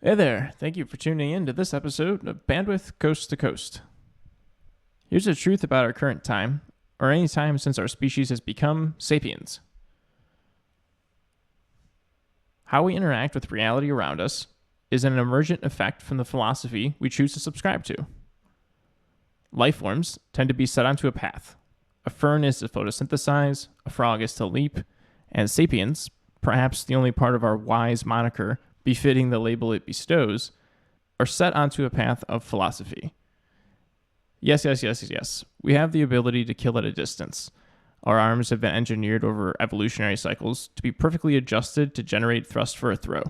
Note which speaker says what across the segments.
Speaker 1: Hey there, thank you for tuning in to this episode of Bandwidth Coast to Coast. Here's the truth about our current time, or any time since our species has become sapiens. How we interact with reality around us is an emergent effect from the philosophy we choose to subscribe to. Life forms tend to be set onto a path. A fern is to photosynthesize, a frog is to leap, and sapiens, perhaps the only part of our wise moniker befitting the label it bestows, are set onto a path of philosophy. Yes. We have the ability to kill at a distance. Our arms have been engineered over evolutionary cycles to be perfectly adjusted to generate thrust for a throw,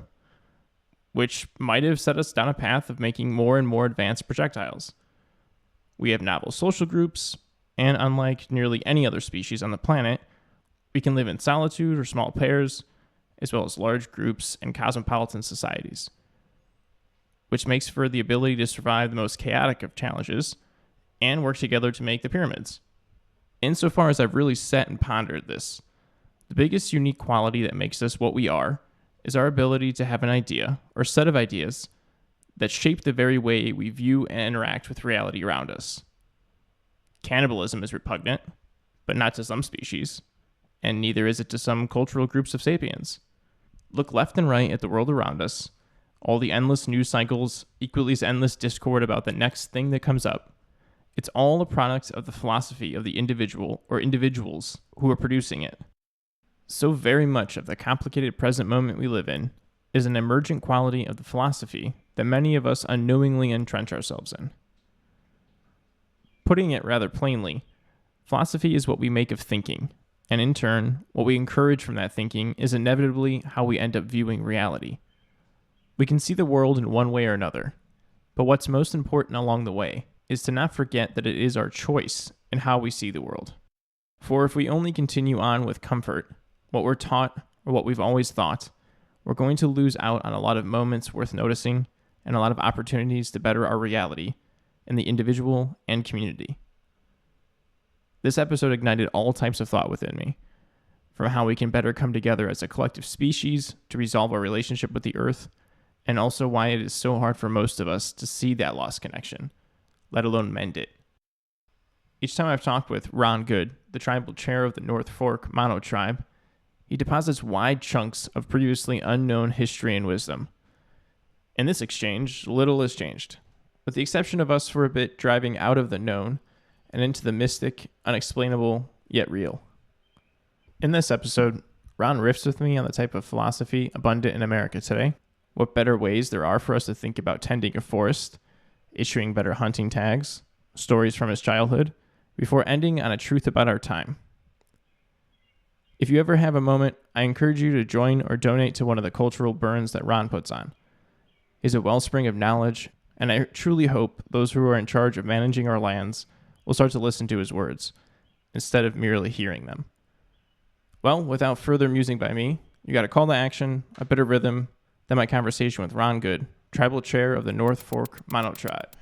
Speaker 1: which might have set us down a path of making more and more advanced projectiles. We have novel social groups, and unlike nearly any other species on the planet, we can live in solitude or small pairs, as well as large groups and cosmopolitan societies, which makes for the ability to survive the most chaotic of challenges and work together to make the pyramids. Insofar as I've really sat and pondered this, the biggest unique quality that makes us what we are is our ability to have an idea or set of ideas that shape the very way we view and interact with reality around us. Cannibalism is repugnant, but not to some species, and neither is it to some cultural groups of sapiens. Look left and right at the world around us, all the endless news cycles, equally as endless discord about the next thing that comes up. It's all a product of the philosophy of the individual or individuals who are producing it. So very much of the complicated present moment we live in is an emergent quality of the philosophy that many of us unknowingly entrench ourselves in. Putting it rather plainly, philosophy is what we make of thinking, and in turn, what we encourage from that thinking is inevitably how we end up viewing reality. We can see the world in one way or another, but what's most important along the way is to not forget that it is our choice in how we see the world. For if we only continue on with comfort, what we're taught or what we've always thought, we're going to lose out on a lot of moments worth noticing and a lot of opportunities to better our reality in the individual and community. This episode ignited all types of thought within me, from how we can better come together as a collective species to resolve our relationship with the Earth, and also why it is so hard for most of us to see that lost connection, let alone mend it. Each time I've talked with Ron Goode, the tribal chair of the North Fork Mono tribe, he deposits wide chunks of previously unknown history and wisdom. In this exchange, little has changed, with the exception of us for a bit driving out of the known and into the mystic, unexplainable, yet real. In this episode, Ron riffs with me on the type of philosophy abundant in America today, what better ways there are for us to think about tending a forest, issuing better hunting tags, stories from his childhood, before ending on a truth about our time. If you ever have a moment, I encourage you to join or donate to one of the cultural burns that Ron puts on. He's a wellspring of knowledge, and I truly hope those who are in charge of managing our lands will start to listen to his words, instead of merely hearing them. Well, without further musing by me, you got a call to action, a bit of rhythm, then my conversation with Ron Goode, tribal chair of the North Fork Mono tribe.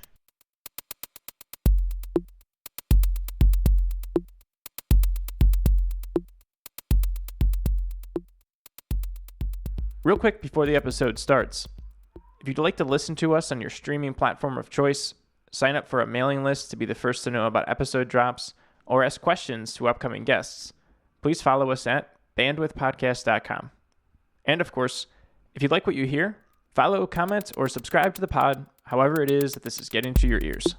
Speaker 1: Real quick before the episode starts, if you'd like to listen to us on your streaming platform of choice, sign up for a mailing list to be the first to know about episode drops, or ask questions to upcoming guests, please follow us at bandwidthpodcast.com. And of course, if you like what you hear, follow, comment, or subscribe to the pod, however it is that this is getting to your ears.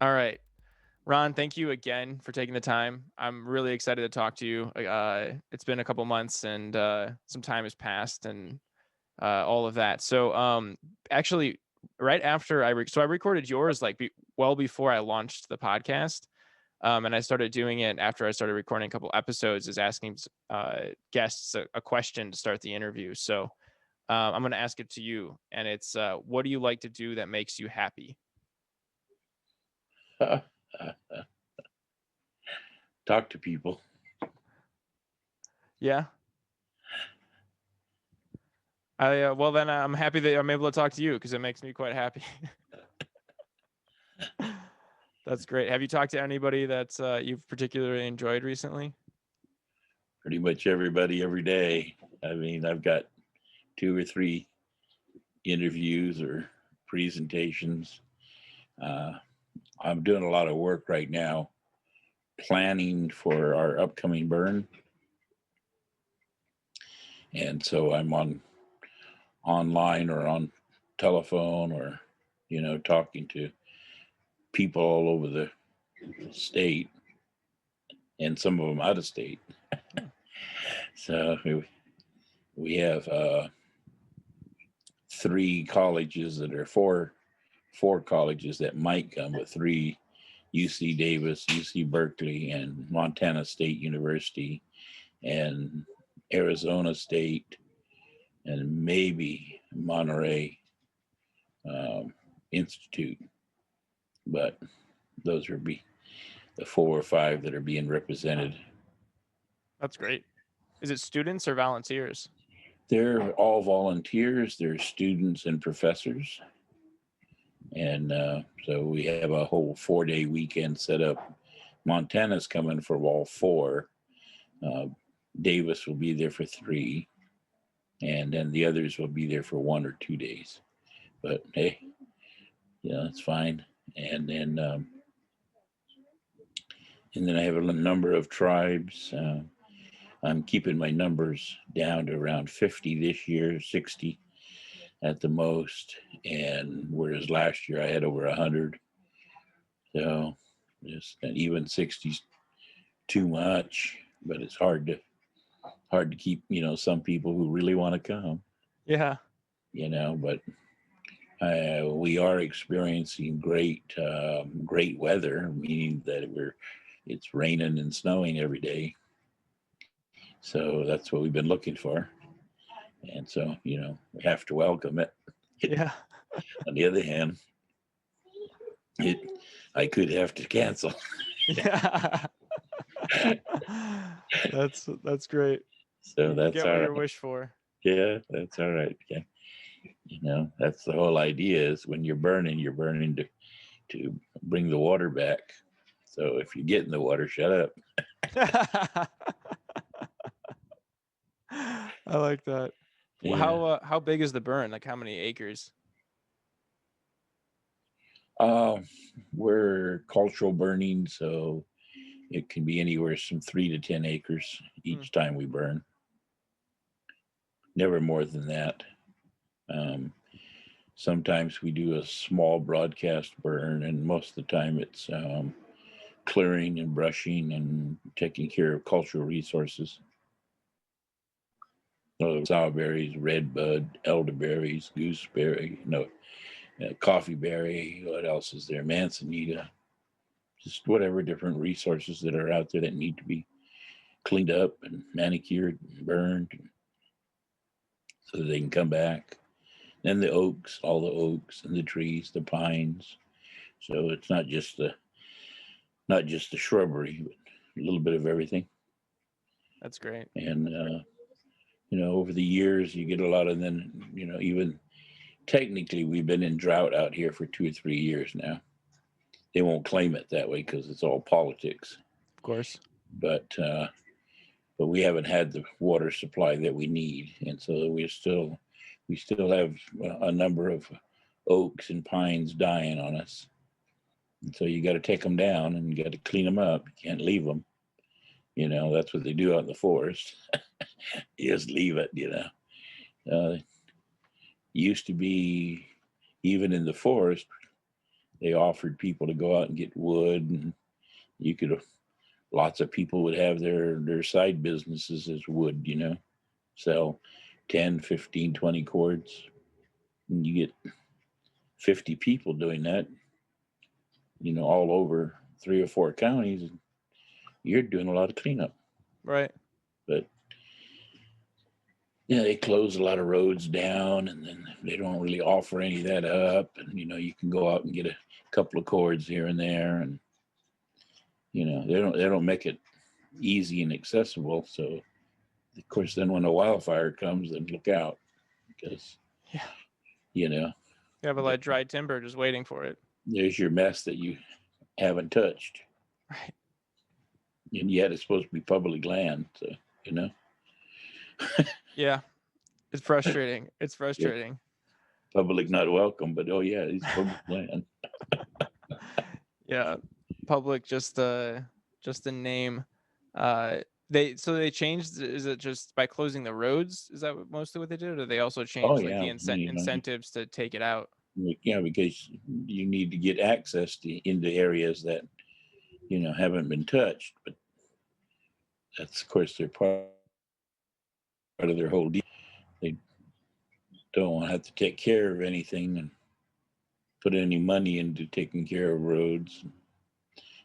Speaker 1: All right. Ron, thank you again for taking the time. I'm really excited to talk to you. It's been a couple months and some time has passed and all of that. So actually, right after I recorded yours well before I launched the podcast. And I started doing it after I started recording a couple episodes, is asking guests a question to start the interview. So I'm going to ask it to you. And it's, what do you like to do that makes you happy?
Speaker 2: Talk to people.
Speaker 1: Yeah. Well, then I'm happy that I'm able to talk to you because it makes me quite happy. That's great. Have you talked to anybody that's you've particularly enjoyed recently?
Speaker 2: Pretty much everybody every day. I mean, I've got 2 or 3 interviews or presentations. Uh, I'm doing a lot of work right now planning for our upcoming burn. And so I'm online or on telephone or, talking to people all over the state and some of them out of state. So we have 3 colleges that are four colleges that might come, but 3: UC Davis, UC Berkeley, and Montana State University, and Arizona State, and maybe Monterey Institute. But those would be the 4 or 5 that are being represented.
Speaker 1: That's great. Is it students or volunteers?
Speaker 2: They're all volunteers. They're students and professors. And so we have a whole 4-day weekend set up. Montana's coming for all 4. Davis will be there for 3. And then the others will be there for 1 or 2 days. But hey, it's fine. And then I have a number of tribes. I'm keeping my numbers down to around 50 this year, 60 at the most. And whereas last year I had over 100. So just even 60's too much, but it's hard to keep, some people who really want to come,
Speaker 1: Yeah.
Speaker 2: but we are experiencing great weather, meaning that it's raining and snowing every day. So that's what we've been looking for. And so, we have to welcome it.
Speaker 1: Yeah.
Speaker 2: On the other hand, I could have to cancel.
Speaker 1: Yeah. That's great.
Speaker 2: So
Speaker 1: You
Speaker 2: that's
Speaker 1: get
Speaker 2: all
Speaker 1: what
Speaker 2: right.
Speaker 1: you wish for.
Speaker 2: Yeah, that's all right. Okay. That's the whole idea is when you're burning to bring the water back. So if you get in the water, shut up.
Speaker 1: I like that.
Speaker 2: Yeah.
Speaker 1: How big is the burn? Like how many acres?
Speaker 2: We're cultural burning, so it can be anywhere from 3 to 10 acres each time we burn. Never more than that. Sometimes we do a small broadcast burn, and most of the time it's clearing and brushing and taking care of cultural resources. So sawberries, redbud, elderberries, gooseberry, coffeeberry. What else is there? Manzanita. Just whatever different resources that are out there that need to be cleaned up and manicured and burned so that they can come back. Then the oaks, all the oaks and the trees, the pines. So it's not just the shrubbery, but a little bit of everything.
Speaker 1: That's great.
Speaker 2: And over the years you get a lot of then, even technically we've been in drought out here for 2 or 3 years now. They won't claim it that way because it's all politics.
Speaker 1: Of course.
Speaker 2: But we haven't had the water supply that we need, and so we still have a number of oaks and pines dying on us. And so you got to take them down and you got to clean them up. You can't leave them. That's what they do out in the forest. You just leave it. Used to be, even in the forest, they offered people to go out and get wood, and you could. Lots of people would have their side businesses as wood, sell 10, 15, 20 cords. And you get 50 people doing that, all over 3 or 4 counties. You're doing a lot of cleanup.
Speaker 1: Right.
Speaker 2: But yeah, they close a lot of roads down, and then they don't really offer any of that up. And you can go out and get a couple of cords here and there, and they don't make it easy and accessible. So of course, then when a wildfire comes, then look out. because,
Speaker 1: Yeah.
Speaker 2: you know,
Speaker 1: You have a lot of dry timber just waiting for it.
Speaker 2: there's your mess that you haven't touched.
Speaker 1: Right.
Speaker 2: And yet it's supposed to be public land. So, you know,
Speaker 1: Yeah. It's frustrating. It's
Speaker 2: yeah,
Speaker 1: frustrating.
Speaker 2: public not welcome, but oh, yeah, it's public land.
Speaker 1: Yeah. Public just the name. Uh they changed, is it just by closing the roads? Is that mostly what they did? Or they also
Speaker 2: Oh,
Speaker 1: changed like
Speaker 2: yeah.
Speaker 1: the
Speaker 2: You know,
Speaker 1: incentives to take it out?
Speaker 2: yeah, because you need to get access into areas that, haven't been touched. But that's, of course, they're part of their whole deal. They don't want to have to take care of anything and put any money into taking care of roads.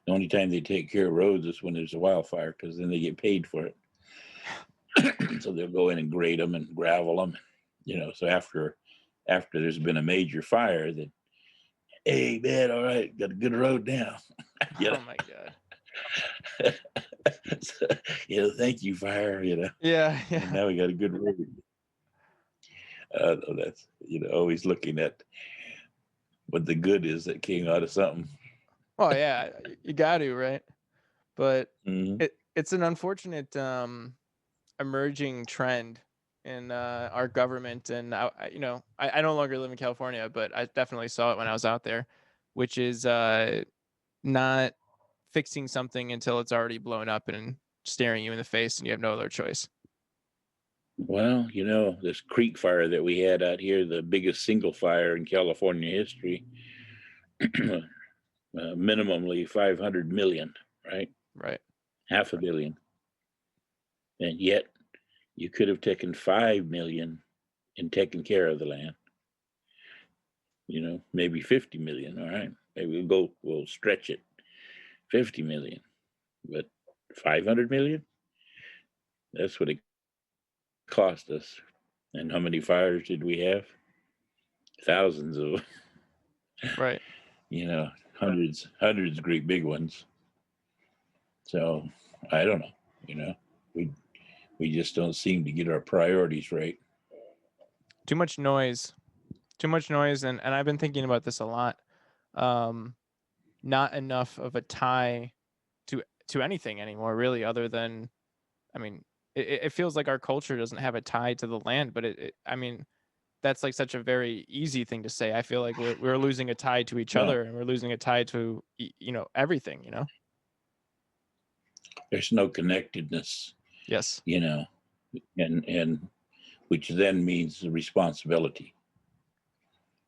Speaker 2: The only time they take care of roads is when there's a wildfire, because then they get paid for it. So they'll go in and grade them and gravel them. So after there's been a major fire, that, hey man, all right, got a good road now. you
Speaker 1: Oh
Speaker 2: know,
Speaker 1: my god.
Speaker 2: so, thank you, fire.
Speaker 1: Yeah,
Speaker 2: And
Speaker 1: yeah.
Speaker 2: now we got a good road. That's always looking at what the good is that came out of something.
Speaker 1: Oh yeah, you got to, right? But
Speaker 2: Hmm.
Speaker 1: it's an unfortunate emerging trend in our government, and I no longer live in California, but I definitely saw it when I was out there, which is not fixing something until it's already blown up and staring you in the face, and you have no other choice.
Speaker 2: Well, this creek fire that we had out here, the biggest single fire in California history, minimally 500 million, right?
Speaker 1: Right.
Speaker 2: Half a billion. And yet you could have taken 5 million and taken care of the land, maybe 50 million. All right. Maybe we'll stretch it 50 million, but 500 million, that's what it cost us. And how many fires did we have? Thousands of,
Speaker 1: Right.
Speaker 2: hundreds of great big ones. So I don't know, we we just don't seem to get our priorities right.
Speaker 1: Too much noise. Too much noise, and I've been thinking about this a lot. Um, Not enough of a tie to anything anymore, really, other than, I mean, it feels like our culture doesn't have a tie to the land, but I mean, that's like such a very easy thing to say. I feel like we're losing a tie to each
Speaker 2: No,
Speaker 1: other, and we're losing a tie to everything.
Speaker 2: there's no connectedness,
Speaker 1: Yes.
Speaker 2: you know, and which then means responsibility.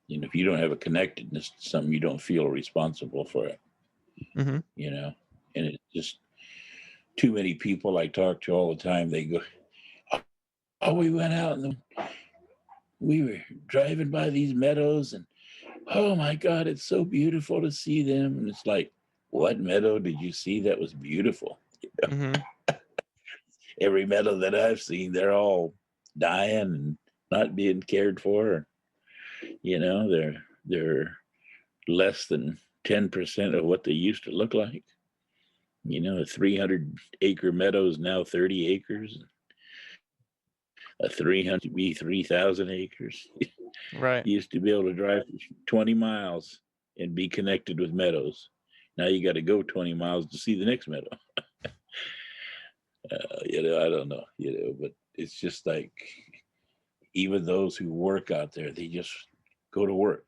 Speaker 2: If you don't have a connectedness to something, you don't feel responsible for it,
Speaker 1: Hmm.
Speaker 2: you know. And it's just too many people I talk to all the time. They go, "Oh, we went out and we were driving by these meadows, and oh my God, it's so beautiful to see them." And it's like, what meadow did you see that was beautiful?
Speaker 1: Hmm.
Speaker 2: Every meadow that I've seen, they're all dying and not being cared for. They're less than 10% of what they used to look like. A 300-acre meadow is now 30 acres. A 300 be 3,000 acres.
Speaker 1: Right.
Speaker 2: You used to be able to drive 20 miles and be connected with meadows. Now you got to go 20 miles to see the next meadow. I don't know, but it's just like, even those who work out there, they just go to work.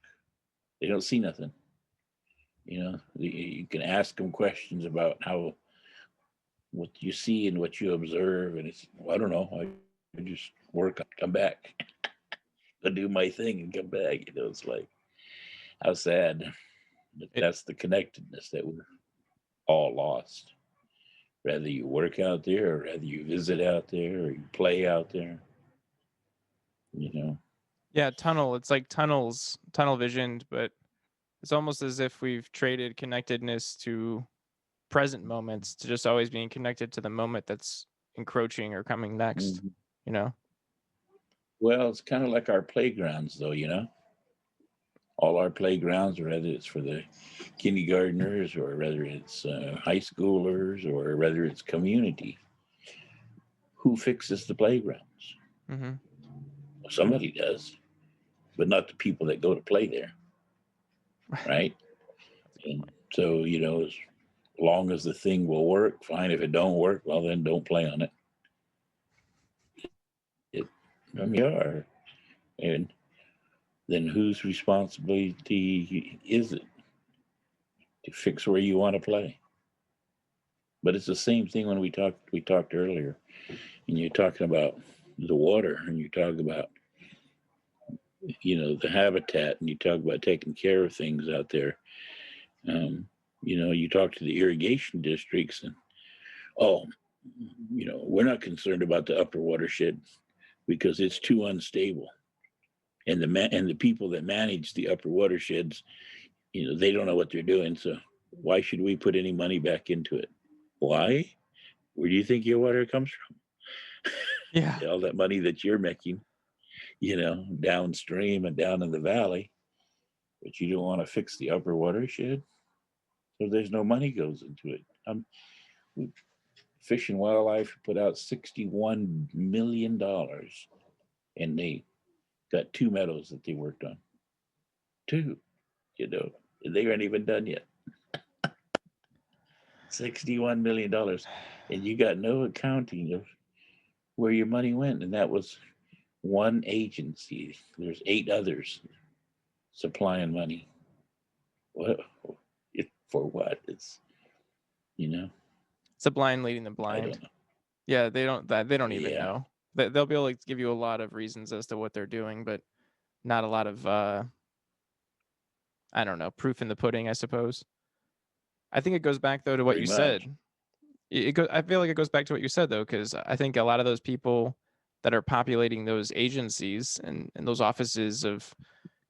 Speaker 2: They don't see nothing. You can ask them questions about what you see and what you observe, and it's, well, I don't know. I just work, come back, go do my thing, and come back. It's like, how sad. But
Speaker 1: It,
Speaker 2: that's the connectedness that we're all lost. Whether you work out there, or whether you visit out there, or you play out there, you know.
Speaker 1: yeah, tunnel. It's like tunnel visioned, but it's almost as if we've traded connectedness to present moments, to just always being connected to the moment that's encroaching or coming next.
Speaker 2: Mhm.
Speaker 1: You know.
Speaker 2: Well, it's kind of like our playgrounds, though. All our playgrounds, whether it's for the kindergartners, or whether it's high schoolers, or whether it's community, who fixes the playgrounds?
Speaker 1: Hmm.
Speaker 2: Somebody does, but not the people that go to play there, right?
Speaker 1: That's a good
Speaker 2: And
Speaker 1: point.
Speaker 2: so, as long as the thing will work, fine. If it don't work, well, then don't play on it. It, I mean, are. And then whose responsibility is it to fix where you want to play? But it's the same thing when we talked earlier, and you're talking about the water, and you talk about the habitat, and you talk about taking care of things out there. You talk to the irrigation districts, and oh, we're not concerned about the upper watershed because it's too unstable, and the people that manage the upper watersheds, they don't know what they're doing. So why should we put any money back into it? Why? Where do you think your water comes from?
Speaker 1: Yeah.
Speaker 2: All that money that you're making, downstream and down in the valley, but you don't want to fix the upper watershed. So there's no money goes into it. Fish and Wildlife put out $61 million, and they got 2 meadows that they worked on. Two, they aren't even done yet. $61 million, and you got no accounting of where your money went, and that was one agency. There's 8 others supplying money. What for? What?
Speaker 1: It's a blind leading the
Speaker 2: I
Speaker 1: blind.
Speaker 2: don't know.
Speaker 1: Yeah, they don't even
Speaker 2: Yeah,
Speaker 1: know. They'll be able to give you a lot of reasons as to what they're doing, but not a lot of I don't know, proof in the pudding, I suppose. I think it goes back though to what
Speaker 2: pretty
Speaker 1: you
Speaker 2: much.
Speaker 1: said. I feel like it goes back to what you said though, because I think a lot of those people that are populating those agencies and those offices of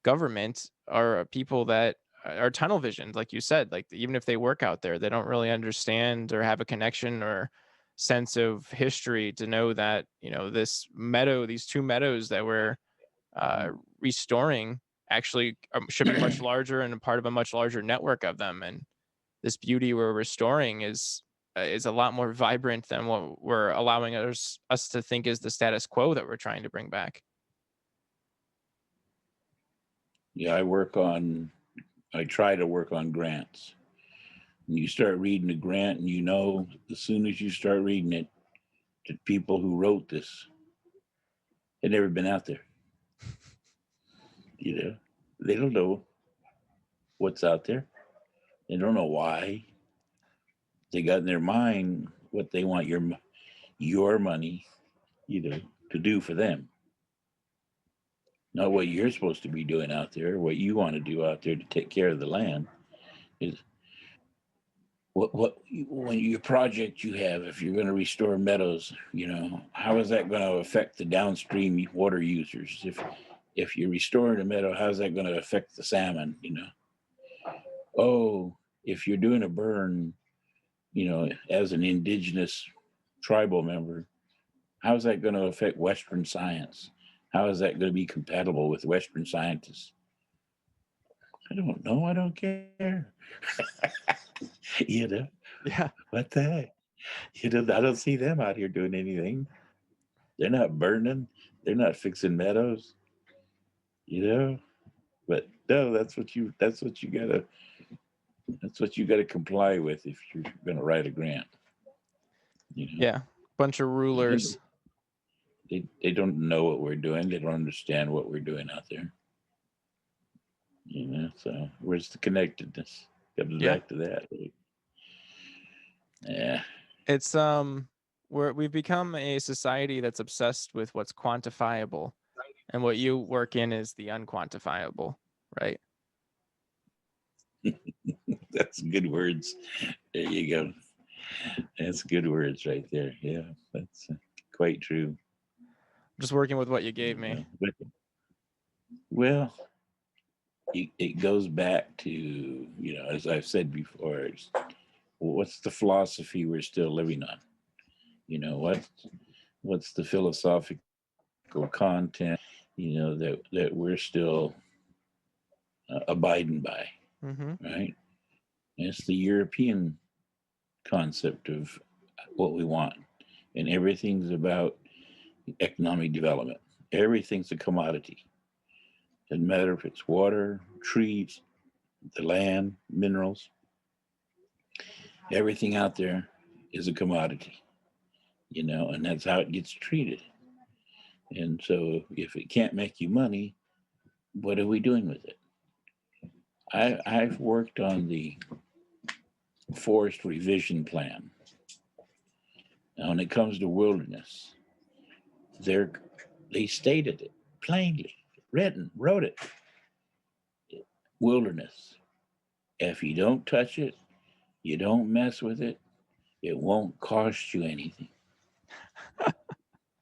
Speaker 1: government are people that are tunnel visioned, like you said. Like even if they work out there, they don't really understand or have a connection or sense of history to know that these 2 meadows that we're uh, restoring actually should be much larger and a part of a much larger network of them. And this beauty we're restoring is a lot more vibrant than what we're allowing us to think is the status quo that we're trying to bring back.
Speaker 2: Yeah, I try to work on grants. And you start reading the grant, and as soon as you start reading it, the people who wrote this had never been out there. You know, they don't know what's out there. They don't know why. They got in their mind what they want your money, to do for them. Not what you're supposed to be doing out there, what you want to do out there to take care of the land. Is what when your project you have, if you're going to restore meadows, how is that going to affect the downstream water users? If you're restoring a meadow, how's that going to affect the salmon? Oh, if you're doing a burn, as an indigenous tribal member, how's that going to affect Western science? How is that going to be compatible with Western scientists? I don't know. I don't care. you know
Speaker 1: Yeah.
Speaker 2: what the heck? I don't see them out here doing anything. They're not burning. They're not fixing meadows. You know. But no, that's what you gotta comply with if you're gonna write a grant. You know.
Speaker 1: Yeah. Bunch of
Speaker 2: They,
Speaker 1: rulers.
Speaker 2: they don't know what we're doing. They don't understand what we're doing out there. So where's the connectedness? Comes
Speaker 1: Yeah.
Speaker 2: back to that. Yeah.
Speaker 1: It's we've become a society that's obsessed with what's quantifiable, and what you work in is the unquantifiable, right?
Speaker 2: That's good words. There you go. That's good words right there. Yeah, that's quite true.
Speaker 1: Just working with what you gave me.
Speaker 2: But, well, it goes back to as I've said before, what's the philosophy we're still living on? What's the philosophical content that we're still abiding by,
Speaker 1: Mm-hmm.
Speaker 2: right? And it's the European concept of what we want, and everything's about economic development. Everything's a commodity. Doesn't matter if it's water, trees, the land, minerals. Everything out there is a commodity, and that's how it gets treated. And so if it can't make you money, what are we doing with it? I've worked on the forest revision plan. Now, when it comes to wilderness, they're, they stated it plainly, wrote it. Wilderness. If you don't touch it, you don't mess with it, it won't cost you anything.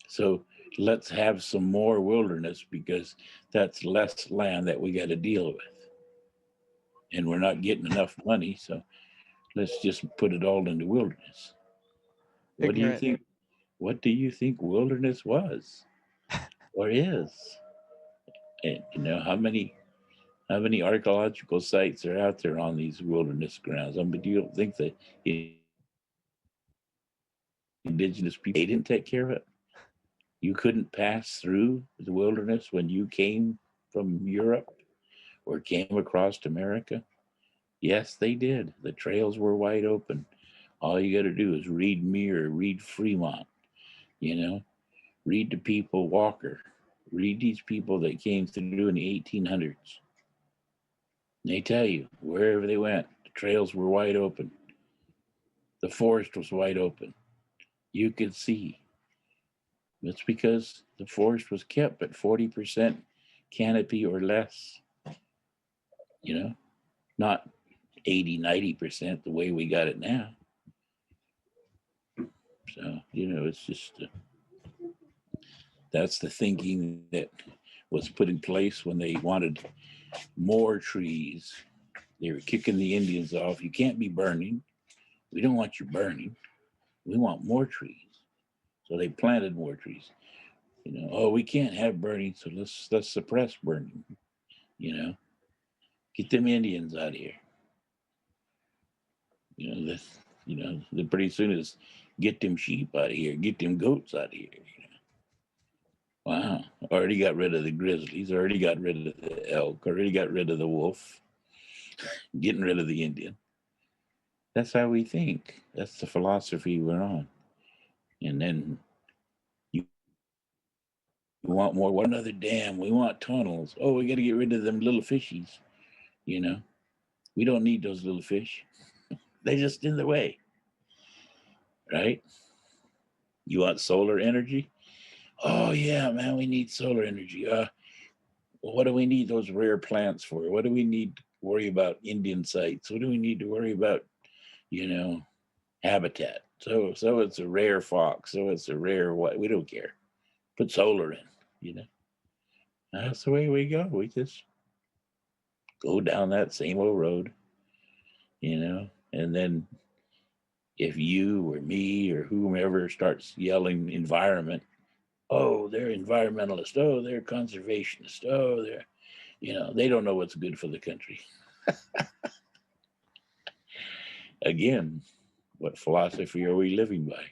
Speaker 2: So let's have some more wilderness because that's less land that we got to deal with. And we're not getting enough money. So let's just put it all into wilderness. What do you
Speaker 1: Ignorant.
Speaker 2: think? What do you think wilderness was or is? And how many archaeological sites are out there on these wilderness grounds? I mean, do you don't think that indigenous people they didn't take care of it? You couldn't pass through the wilderness when you came from Europe or came across America? Yes, they did. The trails were wide open. All you got to do is read Muir, read Fremont, you know, read the people Walker, read these people that came through in the 1800s. They tell you wherever they went, the trails were wide open. The forest was wide open. You could see. That's because the forest was kept at 40% canopy or less, not 80, 90% the way we got it now. So, it's just that's the thinking that was put in place when they wanted more trees. They were kicking the Indians off. You can't be burning. We don't want you burning. We want more trees. So they planted more trees. Oh, we can't have burning, so let's suppress burning. Get them Indians out of here. This, the pretty soon is get them sheep out of here, get them goats out of here. Wow, already got rid of the grizzlies, already got rid of the elk, already got rid of the wolf, getting rid of the Indian. That's how we think. That's the philosophy we're on. And then you want more. What another dam? We want tunnels. Oh, we got to get rid of them little fishies. We don't need those little fish. They're just in the way, right? You want solar energy? Oh yeah, man, we need solar energy. What do we need those rare plants for? What do we need to worry about Indian sites? What do we need to worry about, habitat? So it's a rare fox. So it's a rare what? We don't care. Put solar in, you know. That's the way we go. We just go down that same old road, and then if you or me or whomever starts yelling environment, oh, they're environmentalists. Oh, they're conservationists. Oh, they don't know what's good for the country. Again, what philosophy are we living by?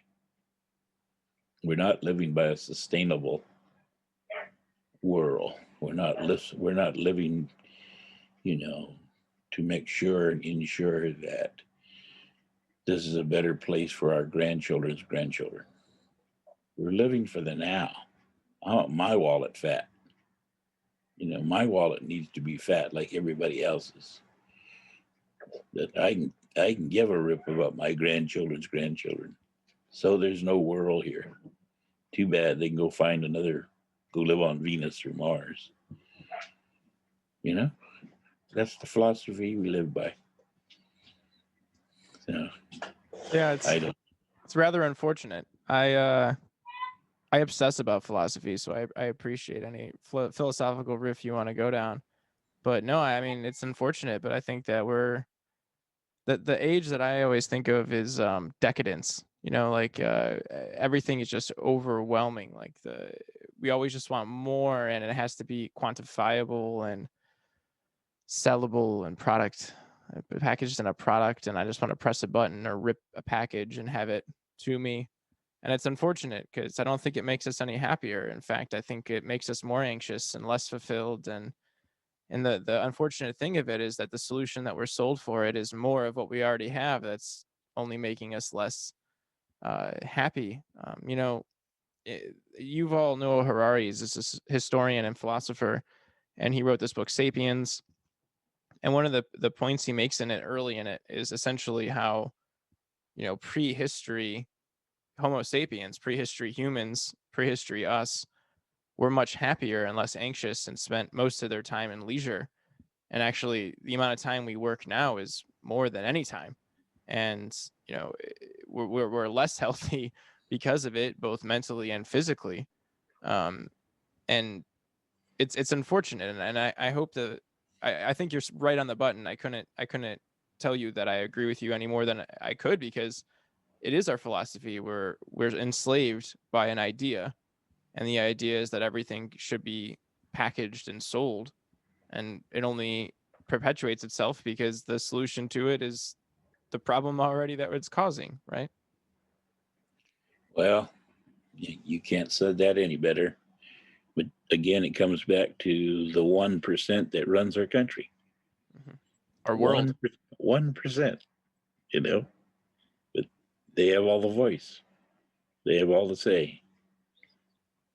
Speaker 2: We're not living by a sustainable world. We're not living, to make sure and ensure that this is a better place for our grandchildren's grandchildren. We're living for the now. I want my wallet fat. My wallet needs to be fat like everybody else's. That I can give a rip about my grandchildren's grandchildren. So there's no world here. Too bad they can go go live on Venus or Mars. You know, that's the philosophy we live by. So
Speaker 1: Yeah,
Speaker 2: it's
Speaker 1: rather unfortunate. I obsess about philosophy, so I appreciate any philosophical riff you want to go down. But no, I mean it's unfortunate, but I think that the age that I always think of is decadence. Like everything is just overwhelming. Like we always just want more, and it has to be quantifiable and sellable and packaged in a product. And I just want to press a button or rip a package and have it to me. And it's unfortunate because I don't think it makes us any happier. In fact, I think it makes us more anxious and less fulfilled. And the unfortunate thing of it is that the solution that we're sold for it is more of what we already have. That's only making us less happy. Yuval Noah Harari is this historian and philosopher, and he wrote this book Sapiens. And one of the points he makes in it early in it is essentially how prehistory Homo sapiens, prehistory humans, prehistory us were much happier and less anxious and spent most of their time in leisure. And actually, the amount of time we work now is more than any time. And we're less healthy because of it, both mentally and physically. Um, and it's unfortunate, and I hope that I think you're right on the button. I couldn't tell you that I agree with you any more than I could, because it is our philosophy. We're enslaved by an idea, and the idea is that everything should be packaged and sold, and it only perpetuates itself because the solution to it is the problem already that it's causing, right?
Speaker 2: Well, you can't say that any better. But again, it comes back to the 1% that runs our country.
Speaker 1: Hmm. Our world.
Speaker 2: One 1%, you know, but they have all the voice. They have all the say.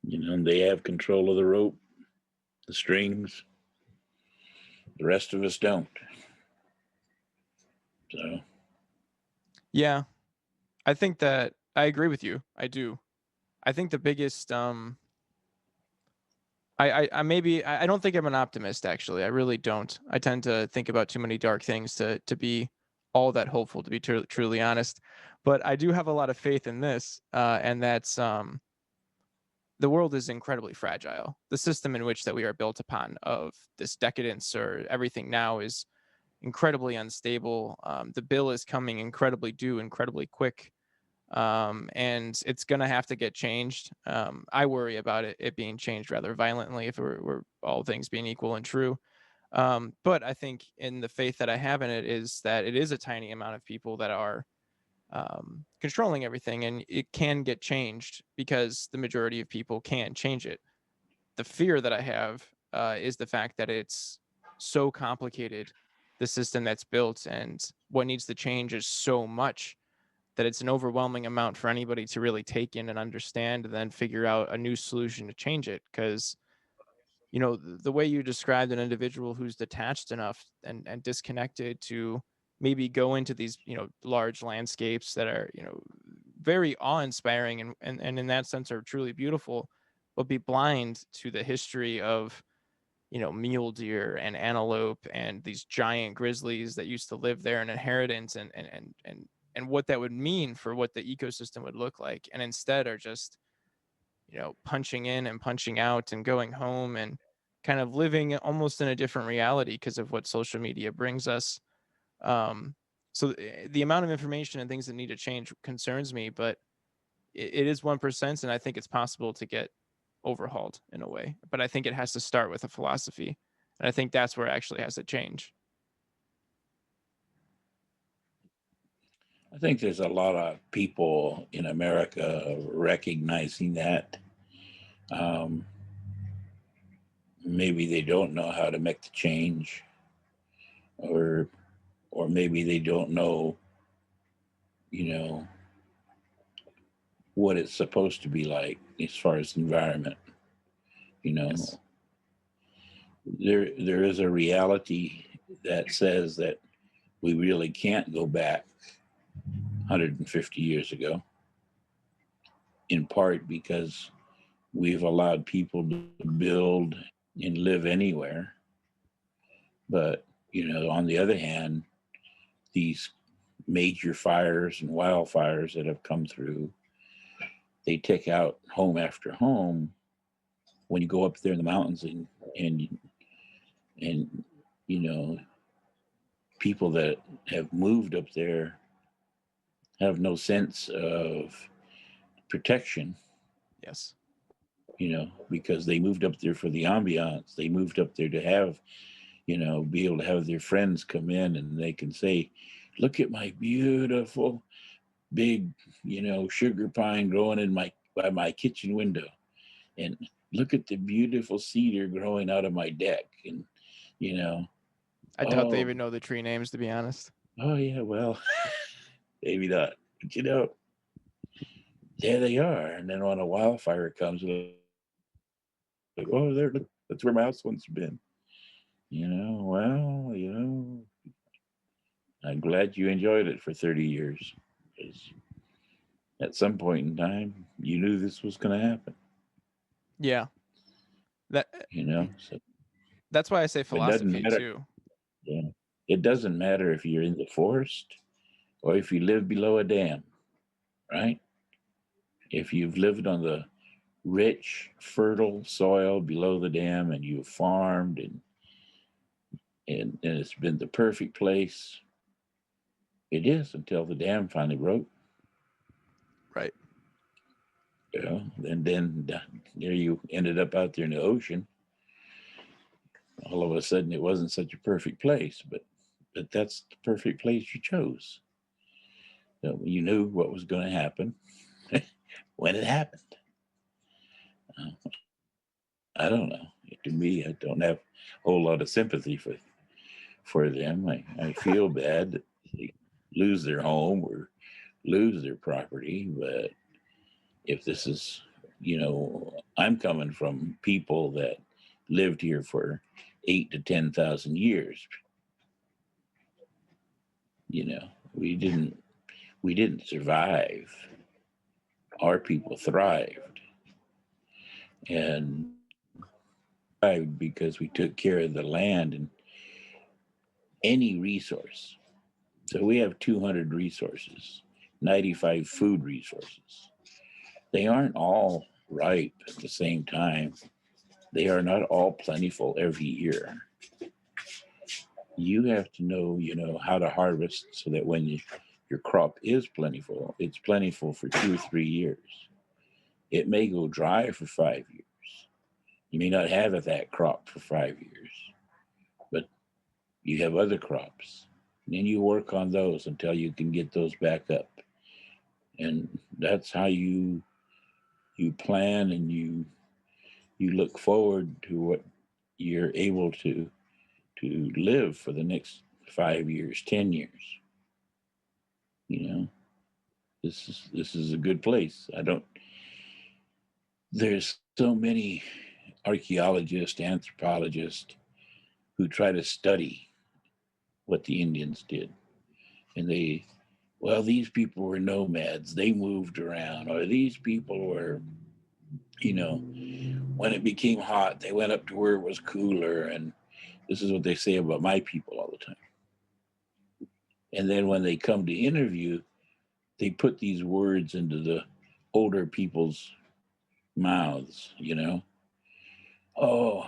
Speaker 2: And they have control of the rope, the strings. The rest of us don't. So
Speaker 1: Yeah, I think that I agree with you. I do. I think the biggest I maybe I don't think I'm an optimist, actually. I really don't. I tend to think about too many dark things to be all that hopeful, to be truly honest. But I do have a lot of faith in this, and that's the world is incredibly fragile. The system in which that we are built upon, of this decadence or everything now, is incredibly unstable. The bill is coming incredibly due, incredibly quick, and it's gonna have to get changed. I worry about it being changed rather violently, if we're all things being equal and true. But I think in the faith that I have in it is that it is a tiny amount of people that are controlling everything, and it can get changed because the majority of people can change it. The fear that I have is the fact that it's so complicated, the system that's built, and what needs to change is so much that it's an overwhelming amount for anybody to really take in and understand, and then figure out a new solution to change it. Because the way you described an individual who's detached enough and disconnected to maybe go into these large landscapes that are very awe-inspiring, and in that sense are truly beautiful, but be blind to the history of mule deer and antelope and these giant grizzlies that used to live there, and inheritance, and what that would mean for what the ecosystem would look like, and instead are just punching in and punching out and going home and kind of living almost in a different reality because of what social media brings us. um so the amount of information and things that need to change concerns me, but it is 1%, and I think it's possible to get overhauled in a way, but I think it has to start with a philosophy, and I think that's where it actually has to change.
Speaker 2: I think there's a lot of people in America recognizing that. Um, Maybe they don't know how to make the change, or maybe they don't know, you know, what it's supposed to be like as far as environment. You
Speaker 1: Yes.
Speaker 2: know, there is a reality that says that we really can't go back 150 years ago, in part because we've allowed people to build and live anywhere. But, on the other hand, these major fires and wildfires that have come through, they take out home after home. When you go up there in the mountains, and you know people that have moved up there have no sense of protection,
Speaker 1: Yes.
Speaker 2: because they moved up there for the ambiance. They moved up there to have, be able to have their friends come in and they can say, look at my beautiful big, sugar pine growing in my by my kitchen window, and look at the beautiful cedar growing out of my deck, and you know,
Speaker 1: I doubt they
Speaker 2: oh,
Speaker 1: even know the tree names, to be honest.
Speaker 2: oh yeah, well, maybe not, but there they are. And then when a wildfire comes, like, oh, there, look, that's where my house once been. Well, I'm glad you enjoyed it for 30 years, because at some point in time, you knew this was going to happen,
Speaker 1: Yeah. That
Speaker 2: so
Speaker 1: that's why I say
Speaker 2: it doesn't
Speaker 1: philosophy
Speaker 2: matter.
Speaker 1: too.
Speaker 2: Yeah. It doesn't matter if you're in the forest or if you live below a dam, right? If you've lived on the rich, fertile soil below the dam and you've farmed and it's been the perfect place, it is until the dam finally broke.
Speaker 1: Right.
Speaker 2: And then there you ended up out there in the ocean. All of a sudden, it wasn't such a perfect place, but that's the perfect place you chose. So you knew what was going to happen when it happened. Uh, I don't know. To me, I don't have a whole lot of sympathy for them. I feel bad that they lose their home or lose their property, but if this is, I'm coming from people that lived here for 8 to 10,000 years. We didn't survive. Our people thrived, and thrived because we took care of the land and any resource. So we have 200 resources, 95 food resources. They aren't all ripe at the same time. They are not all plentiful every year. You have to know, how to harvest so that when your crop is plentiful, it's plentiful for 2 or 3 years. It may go dry for 5 years. You may not have that crop for 5 years, but you have other crops. And then you work on those until you can get those back up. And that's how you plan and you look forward to what you're able to live for the next 5 years, 10 years. You know, this is a good place. I don't. There's so many archaeologists, anthropologists who try to study what the Indians did, and well, these people were nomads. They moved around, or these people were, when it became hot, they went up to where it was cooler, and this is what they say about my people all the time. And then when they come to interview, they put these words into the older people's mouths, Oh,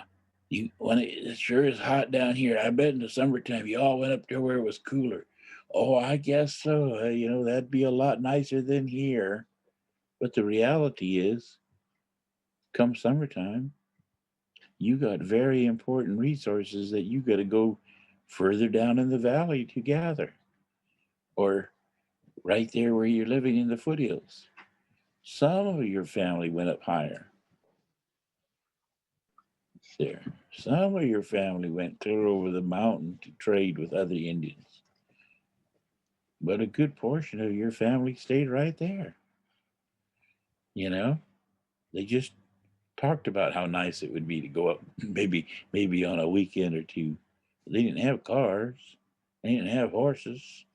Speaker 2: when it sure is hot down here. I bet in the summertime you all went up there where it was cooler. Oh, I guess so. That'd be a lot nicer than here. But the reality is, come summertime, you got very important resources that you got to go further down in the valley to gather, or right there where you're living in the foothills. Some of your family went up higher there. Some of your family went clear over the mountain to trade with other Indians. But a good portion of your family stayed right there. You know, they just talked about how nice it would be to go up maybe on a weekend or two. They didn't have cars. They didn't have horses.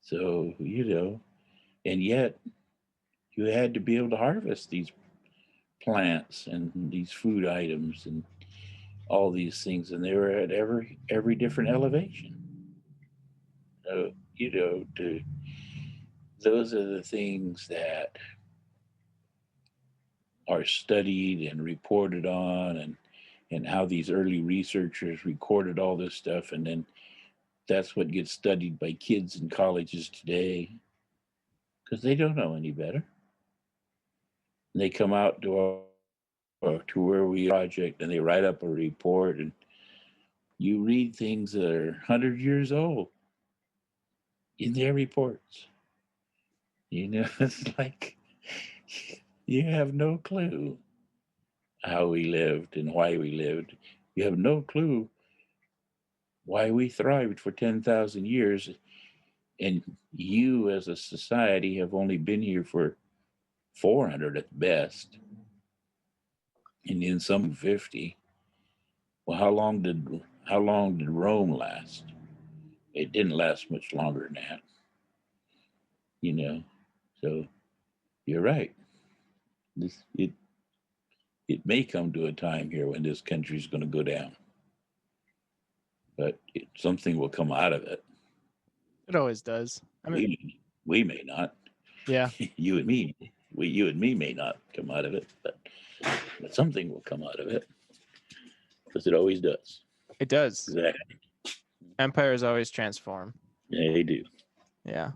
Speaker 2: So, and yet you had to be able to harvest these plants and these food items and all these things, and they were at every different elevation. To those are the things that are studied and reported on, and how these early researchers recorded all this stuff, and then that's what gets studied by kids in colleges today because they don't know any better. They come out to where we project and they write up a report, and you read things that are 100 years old. in their reports. It's like you have no clue how we lived and why we lived. You have no clue why we thrived for 10,000 years. And you, as a society, have only been here for 400 at best, and in some 50. Well, how long did Rome last? It didn't last much longer than that, you know. So you're right. This it may come to a time here when this country's going to go down, but something will come out of it.
Speaker 1: It always does. I mean,
Speaker 2: We may not.
Speaker 1: yeah,
Speaker 2: You and me, you and me may not come out of it, but something will come out of it because it always does.
Speaker 1: it does.
Speaker 2: Exactly.
Speaker 1: Empires always transform.
Speaker 2: Yeah, they do.
Speaker 1: Yeah.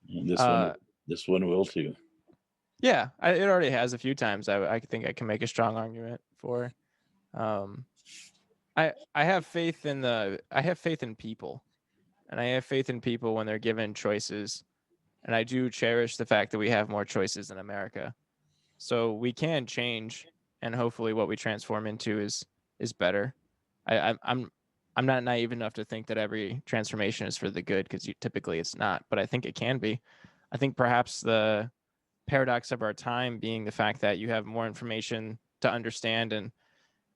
Speaker 2: And
Speaker 1: Uh,
Speaker 2: this one will too.
Speaker 1: yeah, it already has a few times. I think I can make a strong argument for. Um, I have faith in people, and I have faith in people when they're given choices, and I do cherish the fact that we have more choices in America. So we can change, and hopefully, what we transform into is better. I'm not naive enough to think that every transformation is for the good, because typically it's not, but I think it can be. I think perhaps the paradox of our time being the fact that you have more information to understand, and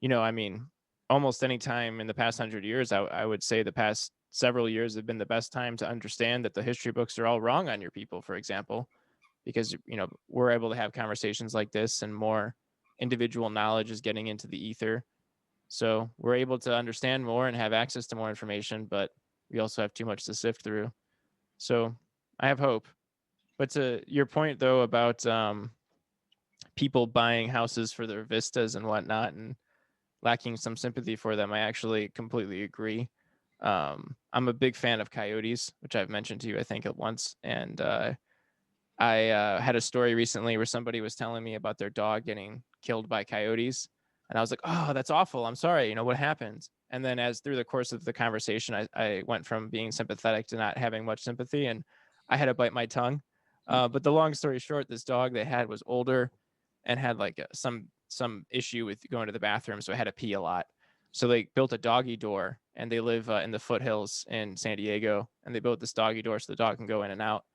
Speaker 1: I mean, almost any time in the past 100 years, I would say the past several years have been the best time to understand that the history books are all wrong on your people, for example, because we're able to have conversations like this, and more individual knowledge is getting into the ether, so we're able to understand more and have access to more information, but we also have too much to sift through. So I have hope. But to your point though about people buying houses for their vistas and whatnot, and lacking some sympathy for them, I actually completely agree. I'm a big fan of coyotes, which I've mentioned to you, I think, at once. And I had a story recently where somebody was telling me about their dog getting killed by coyotes. And I was like, oh, that's awful. I'm sorry. What happened? And then, as through the course of the conversation, I went from being sympathetic to not having much sympathy, and I had to bite my tongue. But the long story short, this dog they had was older and had like some issue with going to the bathroom, so I had to pee a lot. So they built a doggy door, and they live in the foothills in San Diego, and they built this doggy door so the dog can go in and out.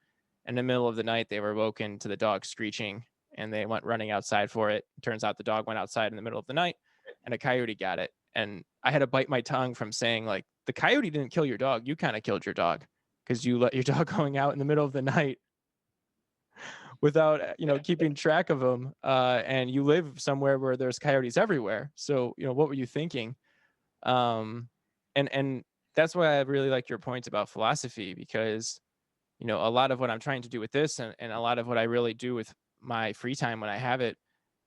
Speaker 1: In the middle of the night, they were woken to the dog screeching, and they went running outside for it. Turns out the dog went outside in the middle of the night, and a coyote got it. And I had to bite my tongue from saying, like, the coyote didn't kill your dog. You kind of killed your dog, because you let your dog going out in the middle of the night without keeping track of them. And you live somewhere where there's coyotes everywhere. So what were you thinking? And that's why I really like your points about philosophy, because a lot of what I'm trying to do with this, and a lot of what I really do with my free time when I have it,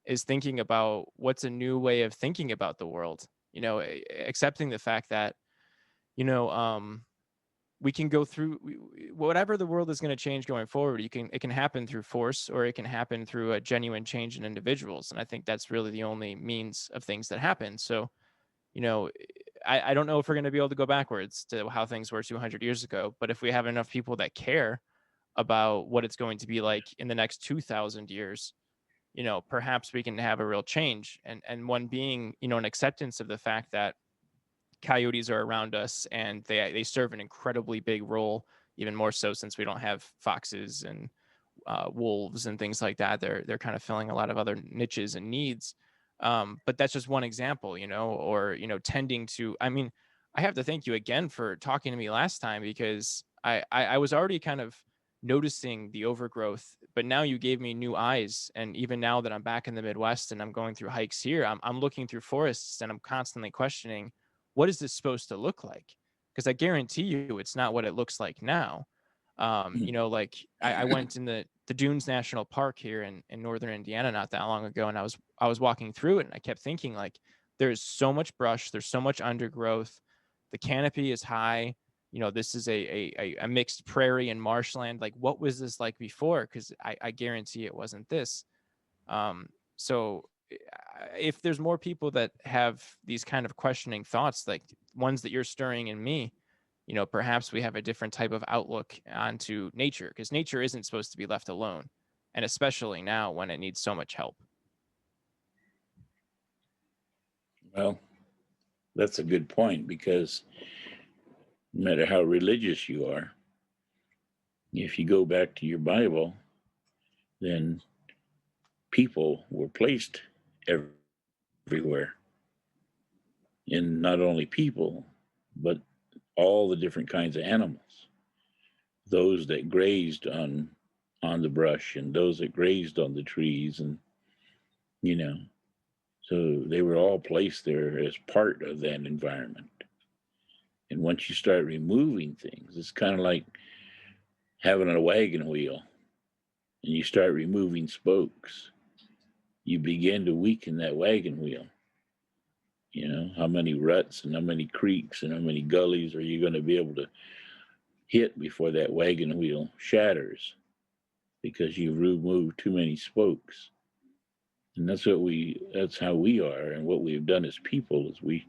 Speaker 1: is thinking about what's a new way of thinking about the world. Accepting the fact that you know we can go through whatever the world is going to change going forward. It can happen through force, or it can happen through a genuine change in individuals, and I think that's really the only means of things that happen. So you know I don't know if we're going to be able to go backwards to how things were 200 years ago, but if we have enough people that care about what it's going to be like in the next 2000 years, perhaps we can have a real change. And one being an acceptance of the fact that coyotes are around us, and they serve an incredibly big role, even more so since we don't have foxes and wolves and things like that. They're kind of filling a lot of other niches and needs. But that's just one example, or tending to. I mean, I have to thank you again for talking to me last time, because I was already kind of noticing the overgrowth, but now you gave me new eyes. And even now that I'm back in the Midwest and I'm going through hikes here, I'm looking through forests, and I'm constantly questioning, what is this supposed to look like? Because I guarantee you it's not what it looks like now. Like I went in the Dunes National Park here in northern Indiana not that long ago, and I was walking through it, and I kept thinking, like, there's so much brush, there's so much undergrowth, the canopy is high. This is a mixed prairie and marshland. Like, what was this like before? Because I guarantee it wasn't this. So if there's more people that have these kind of questioning thoughts, like ones that you're stirring in me, Perhaps we have a different type of outlook onto nature because nature isn't supposed to be left alone. And especially now when it needs so much help.
Speaker 2: Well, that's a good point because no matter how religious you are, if you go back to your Bible, then people were placed everywhere. And not only people, but all the different kinds of animals. Those that grazed on the brush and those that grazed on the trees and you know, so they were all placed there as part of that environment. And once you start removing things, it's kind of like having a wagon wheel and you start removing spokes, you begin to weaken that wagon wheel. How many ruts and how many creeks and how many gullies are you going to be able to hit before that wagon wheel shatters because you've removed too many spokes? And that's how we are. And what we've done as people is we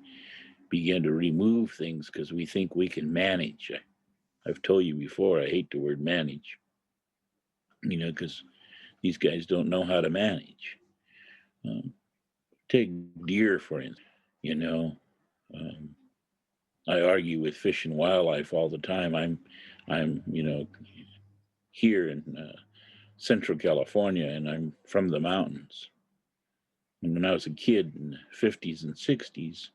Speaker 2: begin to remove things because we think we can manage. I've told you before, I hate the word manage, because these guys don't know how to manage. Um, Take deer, for instance. You know, um, I argue with Fish and Wildlife all the time. I'm, here in Central California, and I'm from the mountains. And when I was a kid in the 50s and 60s,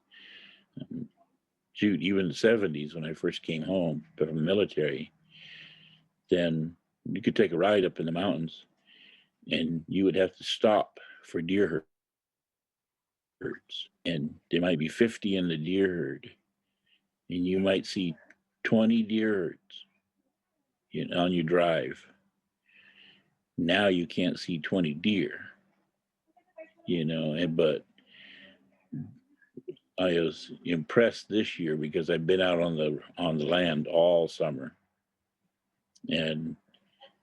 Speaker 2: shoot, even the 70s, when I first came home from the military, then you could take a ride up in the mountains, and you would have to stop for deer herds, and there might be 50 in the deer herd, and you might see 20 deer herds on your drive. Now you can't see 20 deer, but I was impressed this year because I've been out on the land all summer, and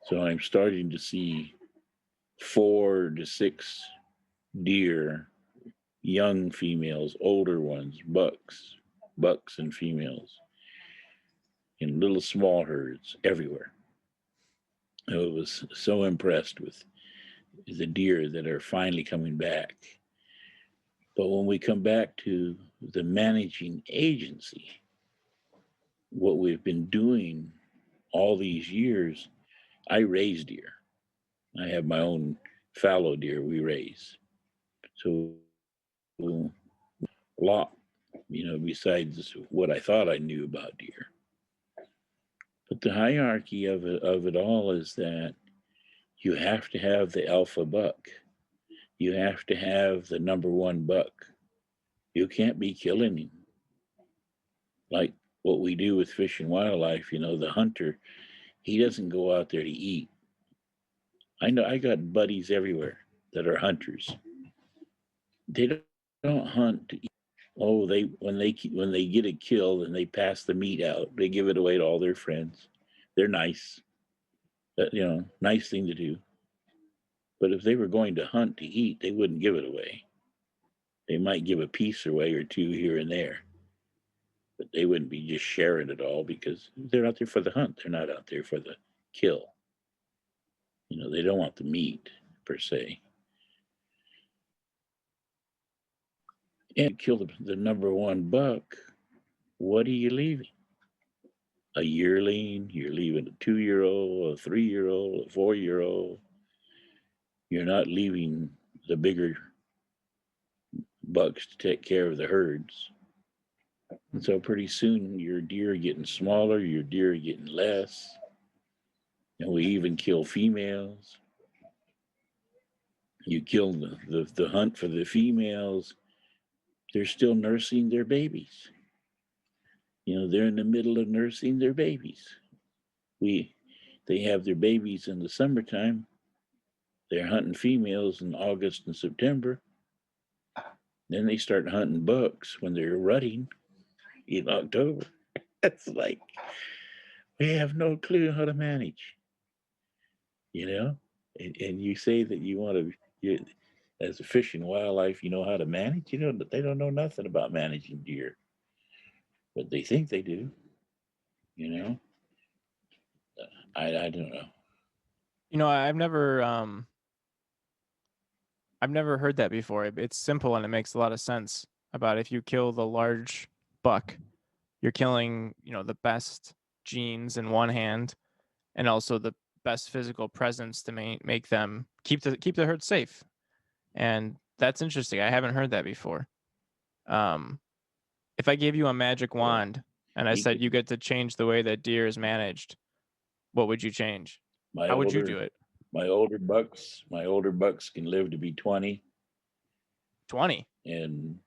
Speaker 2: so I'm starting to see 4 to 6 deer, young females, older ones, bucks and females, in little small herds everywhere. I was so impressed with the deer that are finally coming back. But when we come back to the managing agency, what we've been doing all these years, I raise deer. I have my own fallow deer we raise. So a lot, besides what I thought I knew about deer. But the hierarchy of it all is that you have to have the alpha buck. You have to have the number one buck. You can't be killing him. Like what we do with Fish and Wildlife, the hunter, he doesn't go out there to eat. I know I got buddies everywhere that are hunters. They don't hunt to eat. Oh, when they get a kill and they pass the meat out, they give it away to all their friends. They're nice. Nice thing to do. But if they were going to hunt to eat, they wouldn't give it away. They might give a piece away or two here and there, but they wouldn't be just sharing it all because they're out there for the hunt. They're not out there for the kill. They don't want the meat per se. And kill the number one buck, what are you leaving? A yearling, you're leaving a 2-year old, a 3-year old, a 4-year old. You're not leaving the bigger bucks to take care of the herds. And so pretty soon your deer are getting smaller, your deer are getting less. And we even kill females. You kill the hunt for the females, they're still nursing their babies. They're in the middle of nursing their babies. They have their babies in the summertime. They're hunting females in August and September. Then they start hunting bucks when they're rutting in October. It's like we have no clue how to manage, you know. And you say that you want to, as a fish and wildlife, you know how to manage. They don't know nothing about managing deer, but they think they do. You know, I don't know.
Speaker 1: I've never heard that before. It's simple and it makes a lot of sense about if you kill the large buck, you're killing, the best genes in one hand and also the best physical presence to make them keep the herd safe. And that's interesting. I haven't heard that before. Um, if I gave you a magic
Speaker 2: Well,
Speaker 1: wand and I
Speaker 2: he
Speaker 1: said you
Speaker 2: can.
Speaker 1: get to change the way that deer is managed, what would you change?
Speaker 2: My
Speaker 1: How would you
Speaker 2: older
Speaker 1: do it?
Speaker 2: my older bucks can live to be 20,
Speaker 1: 20.
Speaker 2: and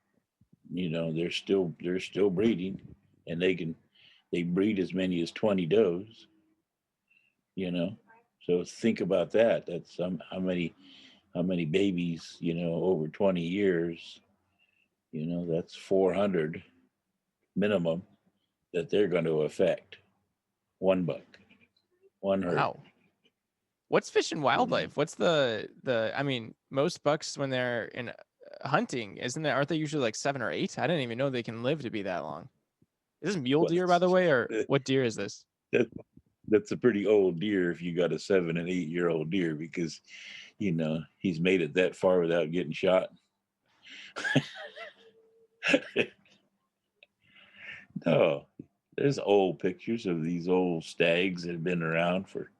Speaker 2: they're still breeding, and they breed as many as 20 does. You know, so think about that. That's how many babies, over 20 years. That's 400 minimum that they're going to affect. One buck, one herd.
Speaker 1: Wow. What's fish and
Speaker 2: You know,
Speaker 1: wildlife? What's I mean, most bucks when they're in hunting, aren't they usually like 7 or 8? I didn't even know they can live to be that long. Is this mule
Speaker 2: well,
Speaker 1: deer, by the way, or what deer is this?
Speaker 2: that, that's a pretty old deer if you got a 7 and 8 year old deer, because he's made it that far without getting shot. No, there's old pictures of these old stags that have been around for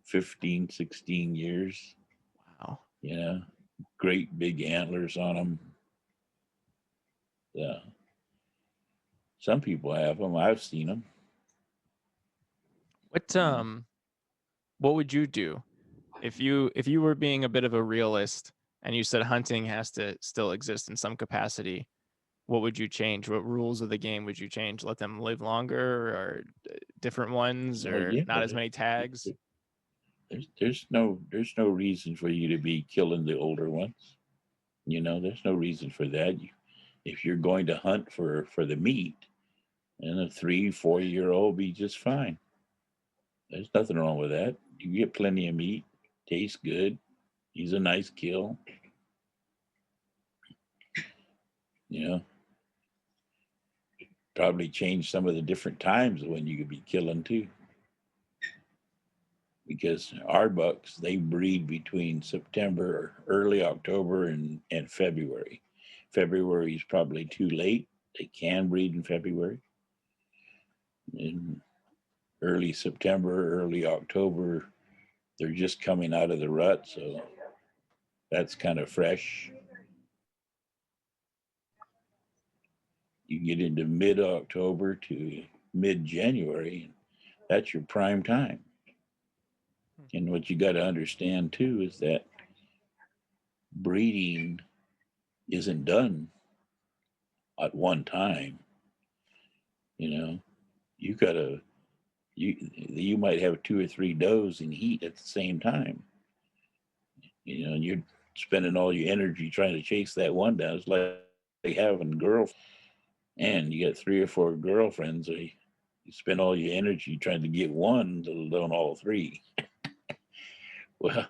Speaker 2: 15, 16 years.
Speaker 1: Wow.
Speaker 2: You know, great big antlers on them. Yeah, some people have them. I've seen them.
Speaker 1: What
Speaker 2: You know,
Speaker 1: um what would you do if you were being a bit of a realist and you said hunting has to still exist in some capacity? What would you change? What rules of the game would you change? Let them live longer or different ones
Speaker 2: well,
Speaker 1: or
Speaker 2: yeah,
Speaker 1: not as many tags?
Speaker 2: there's no reason for you to be killing the older ones. There's no reason for that. If you're going to hunt for the meat, and a 3, 4 year old be just fine. There's nothing wrong with that. You get plenty of meat, tastes good. He's a nice kill. You know, Probably change some of the different times when you could be killing too, because our bucks, they breed between September or early October and February. February is probably too late. They can breed in February. In early September, early October, they're just coming out of the rut, so that's kind of fresh. You get into mid October to mid January, that's your prime time. And what you got to understand too is that breeding isn't done at one time. You know, you gotta you might have 2 or 3 does in heat at the same time. And you're spending all your energy trying to chase that one down. It's like having girls, and you got 3 or 4 girlfriends. Or you spend all your energy trying to get one, let alone all three. Well,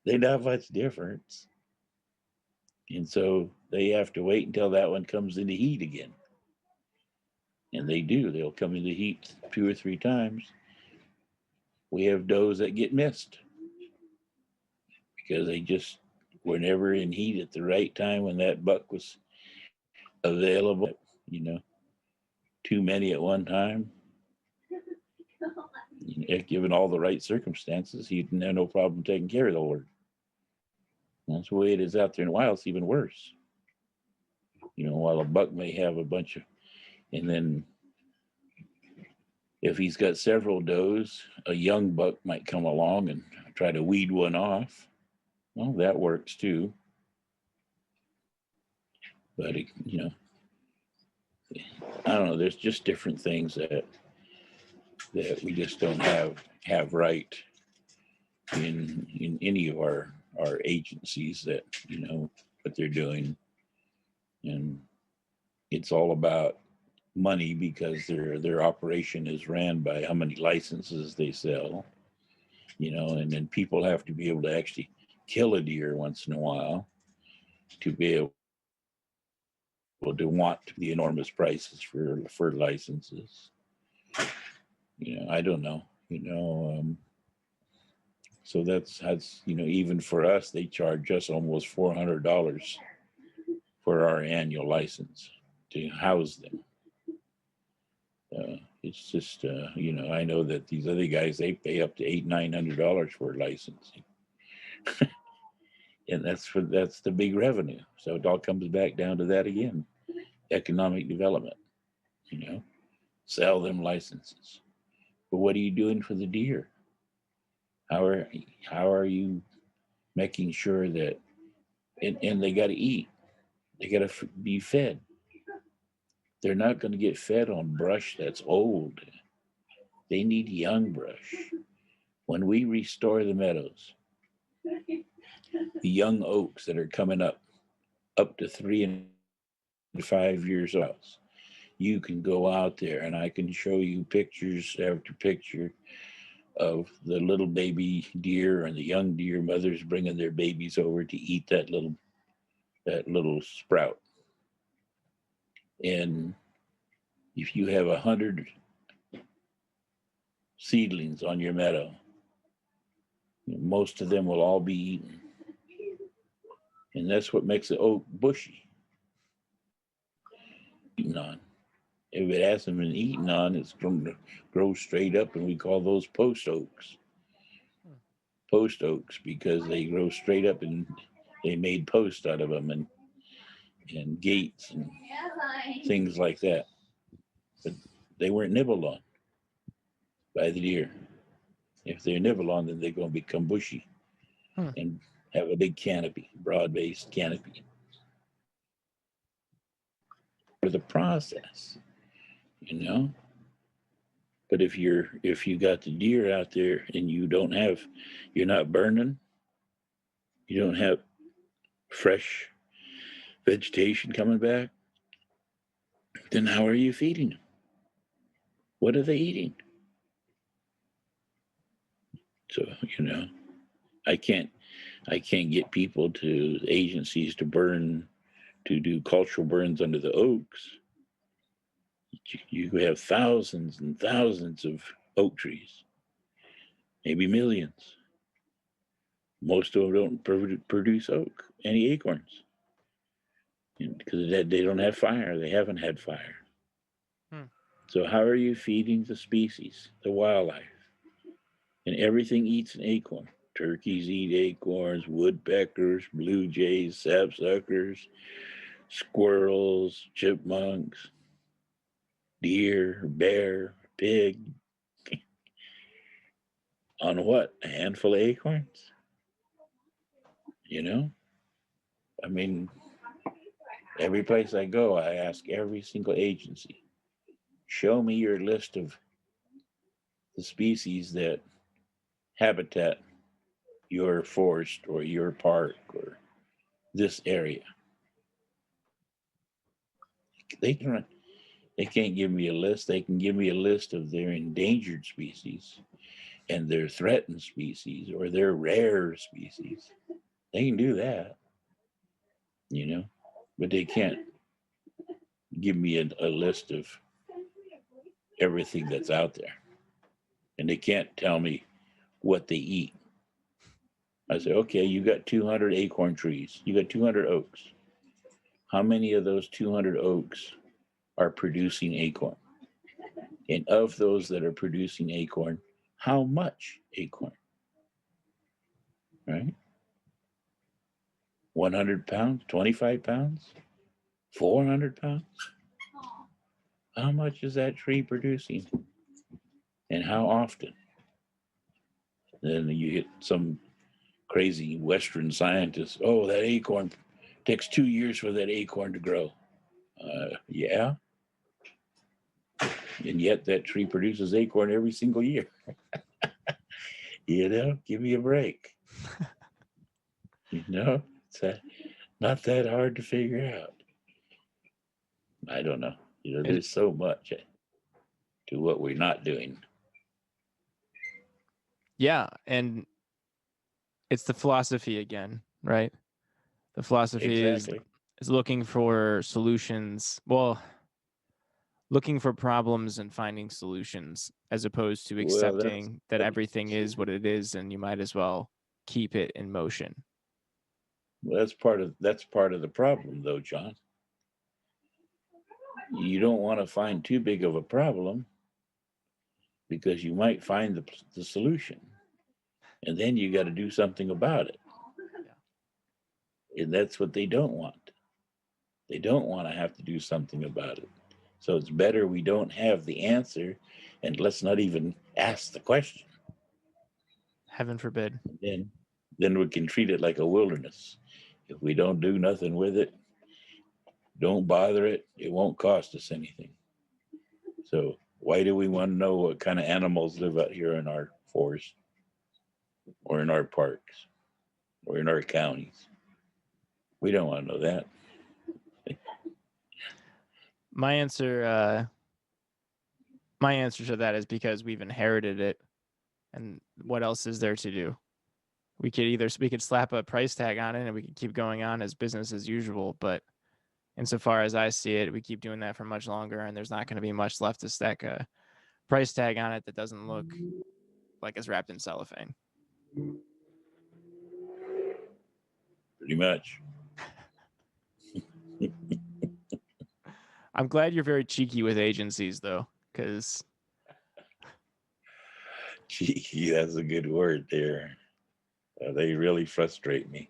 Speaker 2: they not much difference, and so they have to wait until that one comes into heat again. And they do. They'll come into heat 2 or 3 times. We have does that get missed because they just were never in heat at the right time when that buck was available. You know, Too many at one time. Given all the right circumstances, he'd have no problem taking care of the herd. That's the way it is out there in the wild. It's even worse. While a buck may have a bunch of, and then if he's got several does, a young buck might come along and try to weed one off. Well, that works too. But I don't know. There's just different things that we just don't have right in any of our agencies that what they're doing, and it's all about money because their operation is ran by how many licenses they sell. And then people have to be able to actually kill a deer once in a while to be able to want the enormous prices for licenses. I don't know. So that's even for us, they charge us almost $400 for our annual license to house them. It's just I know that these other guys, they pay up to $800-900 for a license, and that's the big revenue. So it all comes back down to that again: economic development. You know, sell them licenses. But what are you doing for the deer? How are you making sure that and they got to eat? They got to be fed. They're not going to get fed on brush that's old. They need young brush. When we restore the meadows, the young oaks that are coming up to 3 and 5 years old, you can go out there and I can show you pictures after picture of the little baby deer and the young deer mothers bringing their babies over to eat that little sprout. And if you have 100 seedlings on your meadow, most of them will all be eaten. And that's what makes the oak bushy. Eaten on. If it hasn't been eaten on, it's going to grow straight up, and we call those post oaks. Post oaks because they grow straight up, and they made posts out of them, and gates and things like that. But they weren't nibbled on by the deer. If they're nibbled on, then they're going to become bushy and have a big canopy, broad-based canopy. For the process, you know. But if you got the deer out there and you're not burning, you don't have fresh vegetation coming back, then how are you feeding them? What are they eating? So, I can't get people to agencies to do cultural burns under the oaks. You have thousands and thousands of oak trees, maybe millions. Most of them don't produce any acorns, because they don't have fire. They haven't had fire. So how are you feeding the species, the wildlife? And everything eats an acorn. Turkeys eat acorns, woodpeckers, blue jays, sapsuckers, squirrels, chipmunks, deer, bear, pig. On what? A handful of acorns? I mean, every place I go, I ask every single agency, show me your list of the species that habitat your forest or your park or this area. They can they can't give me a list. They can give me a list of their endangered species and their threatened species or their rare species. They can do that, but they can't give me a list of everything that's out there. And they can't tell me what they eat. I say, okay, you got 200 acorn trees. You got 200 oaks. How many of those 200 oaks are producing acorn? And of those that are producing acorn, how much acorn? Right? 100 pounds, 25 pounds, 400 pounds? How much is that tree producing? And how often? Then you hit some crazy Western scientist. Oh, that acorn takes 2 years for that acorn to grow. Yeah. And yet that tree produces acorn every single year. Give me a break. It's not that hard to figure out. I don't know. There's so much to what we're not doing.
Speaker 1: Yeah, and it's the philosophy again, right? The philosophy
Speaker 2: Exactly.
Speaker 1: is looking for solutions. Well, looking for problems and finding solutions as opposed to
Speaker 2: Well,
Speaker 1: accepting that everything is what it is and you might as well keep it in motion.
Speaker 2: that's part of the problem, though, John. You don't want to find too big of a problem because you might find the solution, and then you got to do something about it. And that's what they don't want. They don't want to have to do something about it. So it's better we don't have the answer, and let's not even ask the question.
Speaker 1: Heaven forbid.
Speaker 2: Then we can treat it like a wilderness. If we don't do nothing with it, don't bother it, it won't cost us anything. So why do we want to know what kind of animals live out here in our forest or in our parks or in our counties? We don't want to know that.
Speaker 1: My answer to that is because we've inherited it, and what else is there to do? We could slap a price tag on it and we could keep going on as business as usual, but insofar as I see it, we keep doing that for much longer and there's not going to be much left to stack a price tag on it that doesn't look like it's wrapped in cellophane.
Speaker 2: Pretty much.
Speaker 1: I'm glad you're very cheeky with agencies though, because
Speaker 2: Cheeky, that's a good word there. They really frustrate me.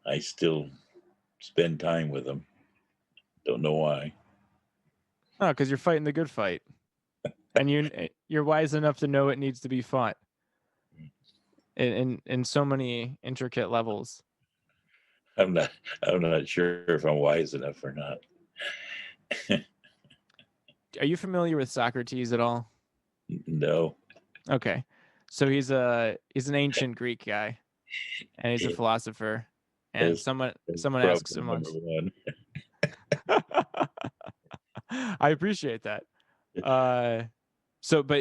Speaker 2: I still spend time with them. Don't know why.
Speaker 1: oh, because you're fighting the good fight. And you're wise enough to know it needs to be fought in so many intricate levels.
Speaker 2: I'm not sure if I'm wise enough or not.
Speaker 1: Are you familiar with Socrates at all?
Speaker 2: No.
Speaker 1: Okay. So he's an ancient Greek guy and he's a philosopher. And
Speaker 2: That's
Speaker 1: someone asks
Speaker 2: problem
Speaker 1: him
Speaker 2: number
Speaker 1: once.
Speaker 2: one.
Speaker 1: I appreciate that. But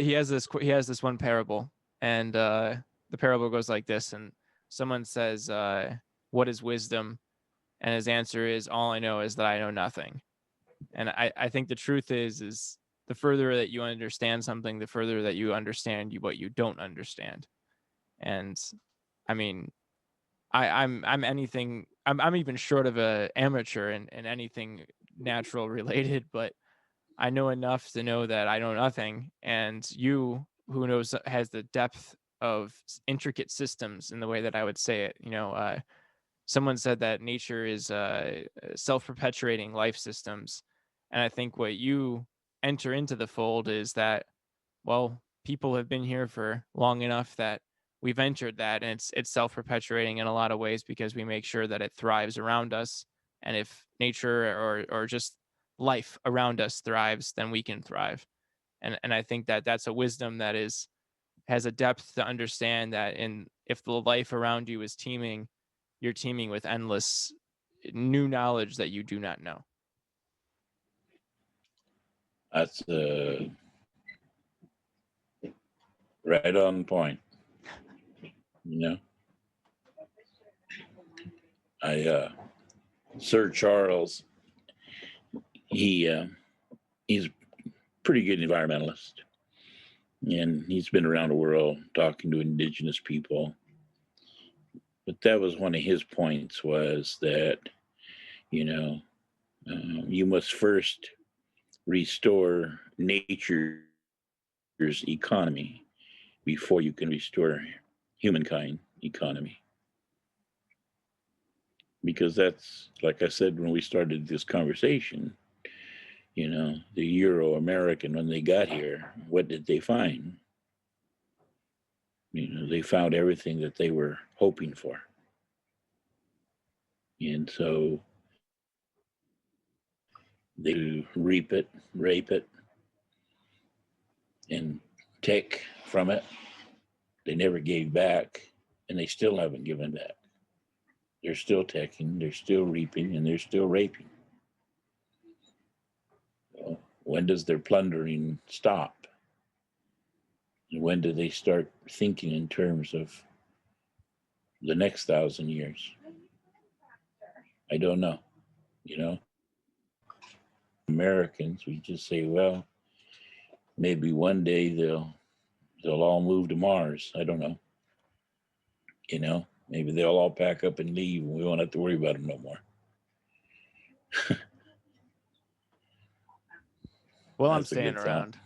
Speaker 1: he has this one parable, and the parable goes like this. And someone says, "What is wisdom?" And his answer is, "All I know is that I know nothing." And I think the truth is the further that you understand something, the further that you understand what you don't understand. And I mean, I'm anything. I'm even short of a amateur in anything natural related, but I know enough to know that I know nothing. And you, who knows, has the depth of intricate systems in the way that I would say it. Someone said that nature is self-perpetuating life systems, and I think what you enter into the fold is that, well, people have been here for long enough that we've entered that, and it's self-perpetuating in a lot of ways because we make sure that it thrives around us. And if nature or just life around us thrives, then we can thrive. And I think that that's a wisdom that has a depth to understand that in if the life around you is teeming, you're teeming with endless new knowledge that you do not know.
Speaker 2: That's right on point. You know, Sir Charles, he he's a pretty good environmentalist, and he's been around the world talking to indigenous people. But that was one of his points was that you know you must first restore nature's economy before you can restore humankind economy. Because that's, like I said when we started this conversation, the Euro American, when they got here, what did they find? They found everything that they were hoping for. And so they reap it, rape it, and take from it. They never gave back, and they still haven't given back. They're still taking, they're still reaping, and they're still raping. Well, when does their plundering stop? And when do they start thinking in terms of the next 1,000 years? I don't know. Americans, we just say, well, maybe one day they'll all move to Mars. I don't know. Maybe they'll all pack up and leave, and we won't have to worry about them no more.
Speaker 1: Well, I'm
Speaker 2: That's a
Speaker 1: staying
Speaker 2: good thought.
Speaker 1: around.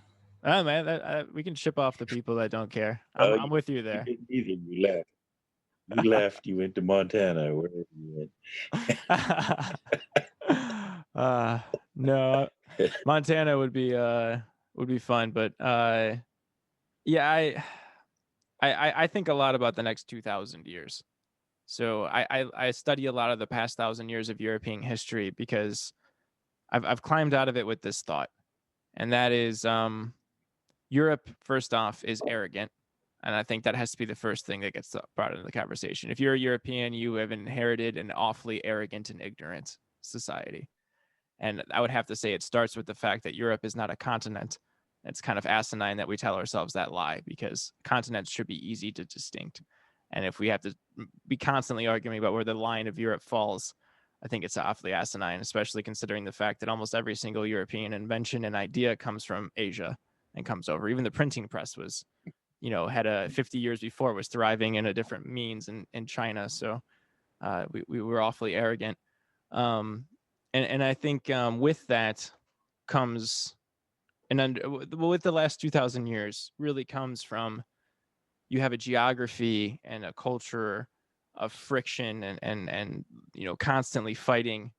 Speaker 1: Oh man, we can ship off the people that don't care.
Speaker 2: Oh,
Speaker 1: I'm with you
Speaker 2: you
Speaker 1: there.
Speaker 2: didn't either. You left. You left. You went to Montana. Wherever you
Speaker 1: uh no,
Speaker 2: went.
Speaker 1: Montana would be fun, but yeah, I think a lot about the next 2,000 years. So I study a lot of the past 1,000 years of European history because I've climbed out of it with this thought, and that is Europe, first off, is arrogant. And I think that has to be the first thing that gets brought into the conversation. If you're a European, you have inherited an awfully arrogant and ignorant society. And I would have to say it starts with the fact that Europe is not a continent. It's kind of asinine that we tell ourselves that lie because continents should be easy to distinct. And if we have to be constantly arguing about where the line of Europe falls, I think it's awfully asinine, especially considering the fact that almost every single European invention and idea comes from Asia and comes over. Even the printing press was, had a 50 years before was thriving in a different means in China. So we were awfully arrogant. Um, and I think with that comes with the last 2,000 years really comes from you have a geography and a culture of friction and constantly fighting,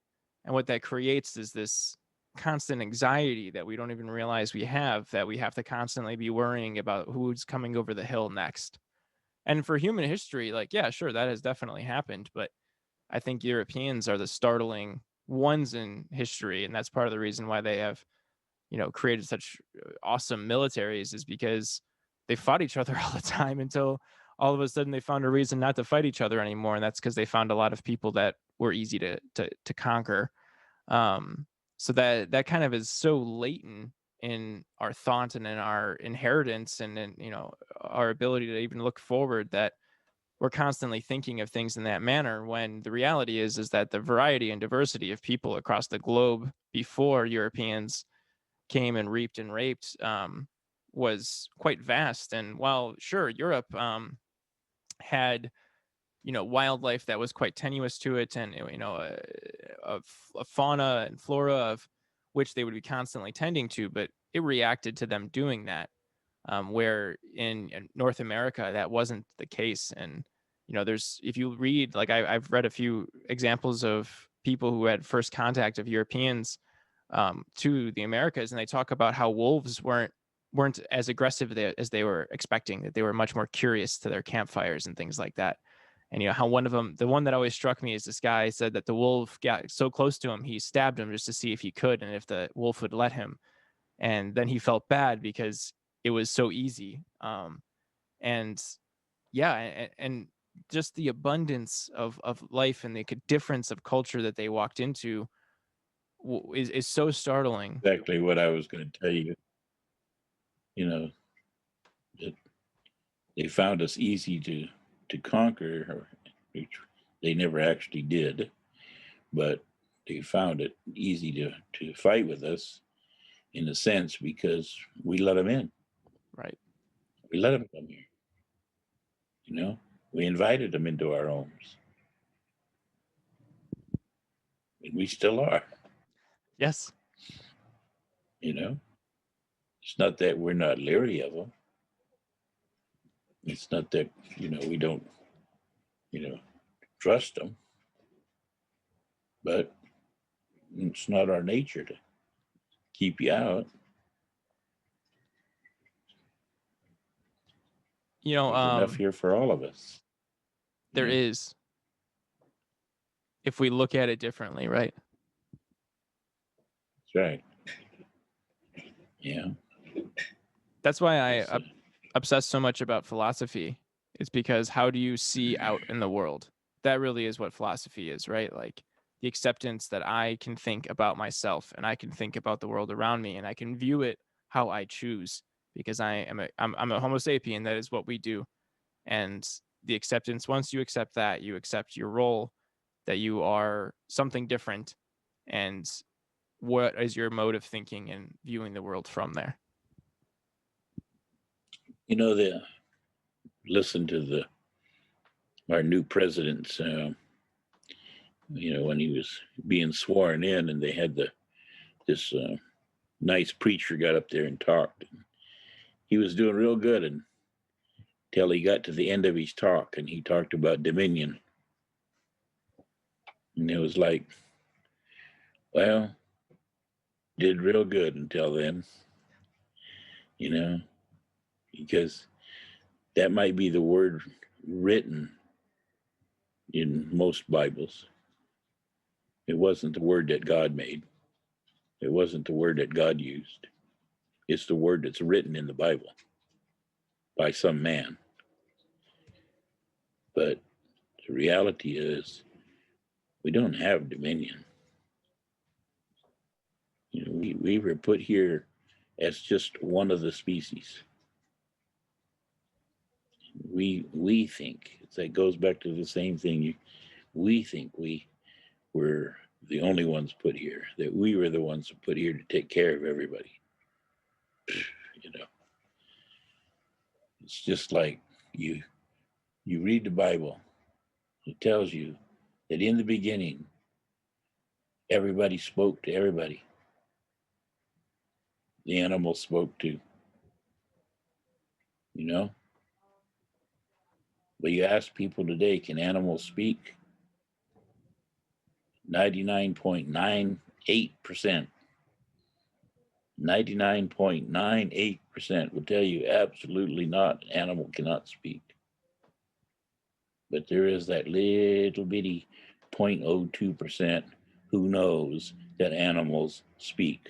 Speaker 1: and what that creates is this constant anxiety that we don't even realize we have, that we have to constantly be worrying about who's coming over the hill next. And for human history, like, yeah, sure, that has definitely happened, but I think Europeans are the startling ones in history, and that's part of the reason why they have, created such awesome militaries, is because they fought each other all the time until all of a sudden they found a reason not to fight each other anymore, and that's because they found a lot of people that were easy to conquer. Um, so that kind of is so latent in our thought and in our inheritance and in our ability to even look forward, that we're constantly thinking of things in that manner, when the reality is that the variety and diversity of people across the globe before Europeans came and reaped and raped was quite vast. And while sure Europe had wildlife that was quite tenuous to it, and a fauna and flora of which they would be constantly tending to, but it reacted to them doing that, where in North America that wasn't the case. And there's, if you read, like I've read a few examples of people who had first contact of Europeans to the Americas, and they talk about how wolves weren't as aggressive as they were expecting, that they were much more curious to their campfires and things like that. And how one of them, the one that always struck me, is this guy said that the wolf got so close to him, he stabbed him just to see if he could and if the wolf would let him. And then he felt bad because it was so easy. And yeah, and just the abundance of life and the difference of culture that they walked into is so startling.
Speaker 2: Exactly what I was going to tell you. You know, that they found us easy to conquer, which they never actually did, but they found it easy to fight with us in a sense because we let them in.
Speaker 1: Right.
Speaker 2: We let them come here. We invited them into our homes, and we still are.
Speaker 1: Yes.
Speaker 2: You know, it's not that we're not leery of them. It's not that we don't trust them, but it's not our nature to keep you out.
Speaker 1: You know,
Speaker 2: There's enough here for all of us.
Speaker 1: there
Speaker 2: You know,
Speaker 1: is, if we look at it differently, right?
Speaker 2: that's right. Yeah,
Speaker 1: That's why I
Speaker 2: it's
Speaker 1: obsess so much about philosophy. It's because how do you see out in the world? That really is what philosophy is, right? Like the acceptance that I can think about myself and I can think about the world around me and I can view it how I choose, because I'm a Homo sapien. That is what we do. And the acceptance, once you accept that, you accept your role, that you are something different, and what is your mode of thinking and viewing the world from there?
Speaker 2: Listen to our new president's, when he was being sworn in, and they had this nice preacher got up there and talked. He was doing real good until he got to the end of his talk, and he talked about dominion. And it was like, well, did real good until then, because that might be the word written in most Bibles. It wasn't the word that God made. It wasn't the word that God used. It's the word that's written in the Bible by some man. But the reality is, we don't have dominion. We were put here as just one of the species. We think it goes back to the same thing. We think we were the only ones put here, that we were the ones put here to take care of everybody. It's just like you read the Bible. It tells you that in the beginning, everybody spoke to everybody. The animals spoke too. But you ask people today, can animals speak? 99.98%. 99.98% will tell you absolutely not. An animal cannot speak. But there is that little bitty 0.02% who knows that animals speak,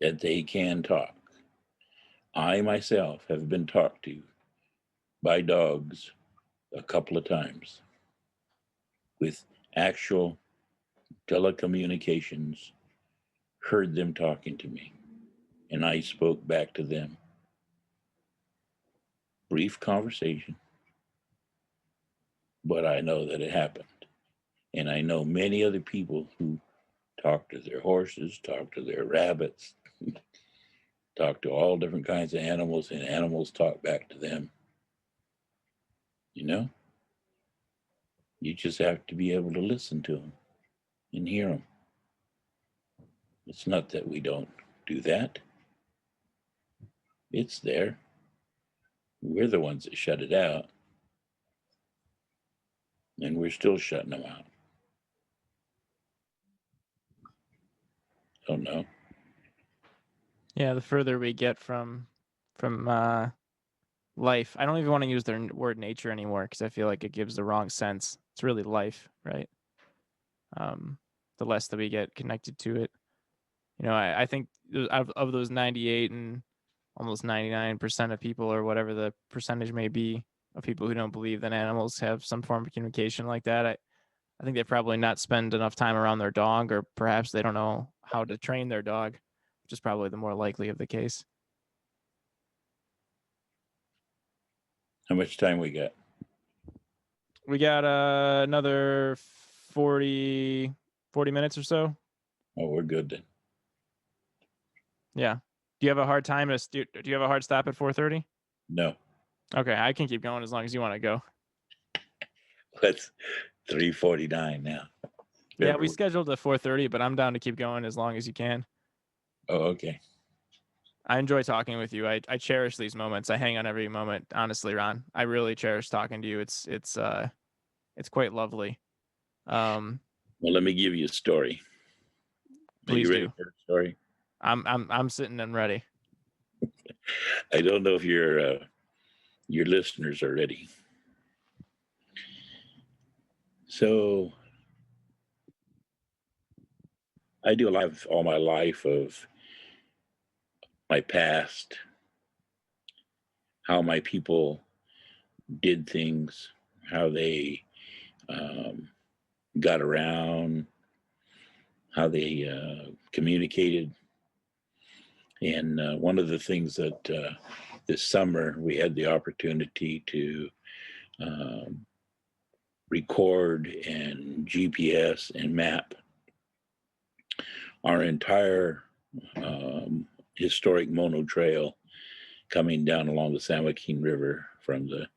Speaker 2: that they can talk. I myself have been talked to by dogs a couple of times with actual telecommunications, heard them talking to me, and I spoke back to them. Brief conversation, but I know that it happened. And I know many other people who talk to their horses, talk to their rabbits, talk to all different kinds of animals, and animals talk back to them. You just have to be able to listen to them and hear them. It's not that we don't do that. It's there. We're the ones that shut it out. And we're still shutting them out. Don't know.
Speaker 1: Yeah, the further we get from life, I don't even want to use the word nature anymore because I feel like it gives the wrong sense. It's really life, right? The less that we get connected to it, I think of those 98 and almost 99% of people, or whatever the percentage may be, of people who don't believe that animals have some form of communication like that, I think they probably not spend enough time around their dog, or perhaps they don't know how to train their dog, which is probably the more likely of the case.
Speaker 2: How much time we got?
Speaker 1: We got another 40 minutes or so.
Speaker 2: Oh, we're good then.
Speaker 1: Yeah. Do you have a hard time do you have a hard stop at 4:30?
Speaker 2: No.
Speaker 1: Okay, I can keep going as long as you want to go.
Speaker 2: It's 3:49 now.
Speaker 1: Yeah, we scheduled at 4:30, but I'm down to keep going as long as you can.
Speaker 2: Oh, okay.
Speaker 1: I enjoy talking with you. I cherish these moments. I hang on every moment. Honestly, Ron, I really cherish talking to you. It's quite lovely.
Speaker 2: Well, let me give you a story.
Speaker 1: Please
Speaker 2: Are you ready
Speaker 1: do.
Speaker 2: for a story?
Speaker 1: I'm sitting and ready.
Speaker 2: I don't know if your listeners are ready. So I do a lot of all my life of my past, how my people did things, how they got around, how they communicated. And one of the things that this summer we had the opportunity to record and GPS and map our entire historic Mono Trail coming down along the San Joaquin River from the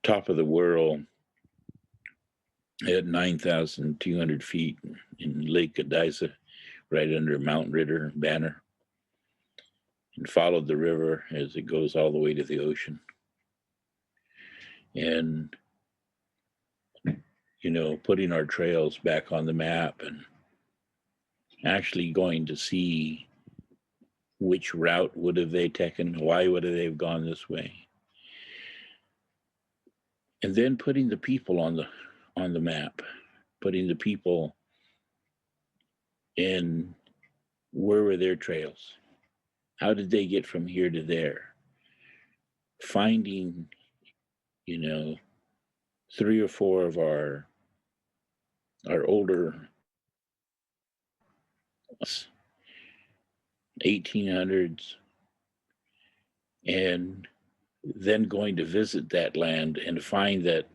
Speaker 2: top of the world at 9,200 feet in Lake Cadiza, right under Mount Ritter banner, and followed the river as it goes all the way to the ocean. And, you know, putting our trails back on the map and actually going to see which route would have they taken, why would they have gone this way, and then putting the people on the map, putting the people in, where were their trails, how did they get from here to there, finding, you know, 3 or 4 of our older 1800s, and then going to visit that land and find that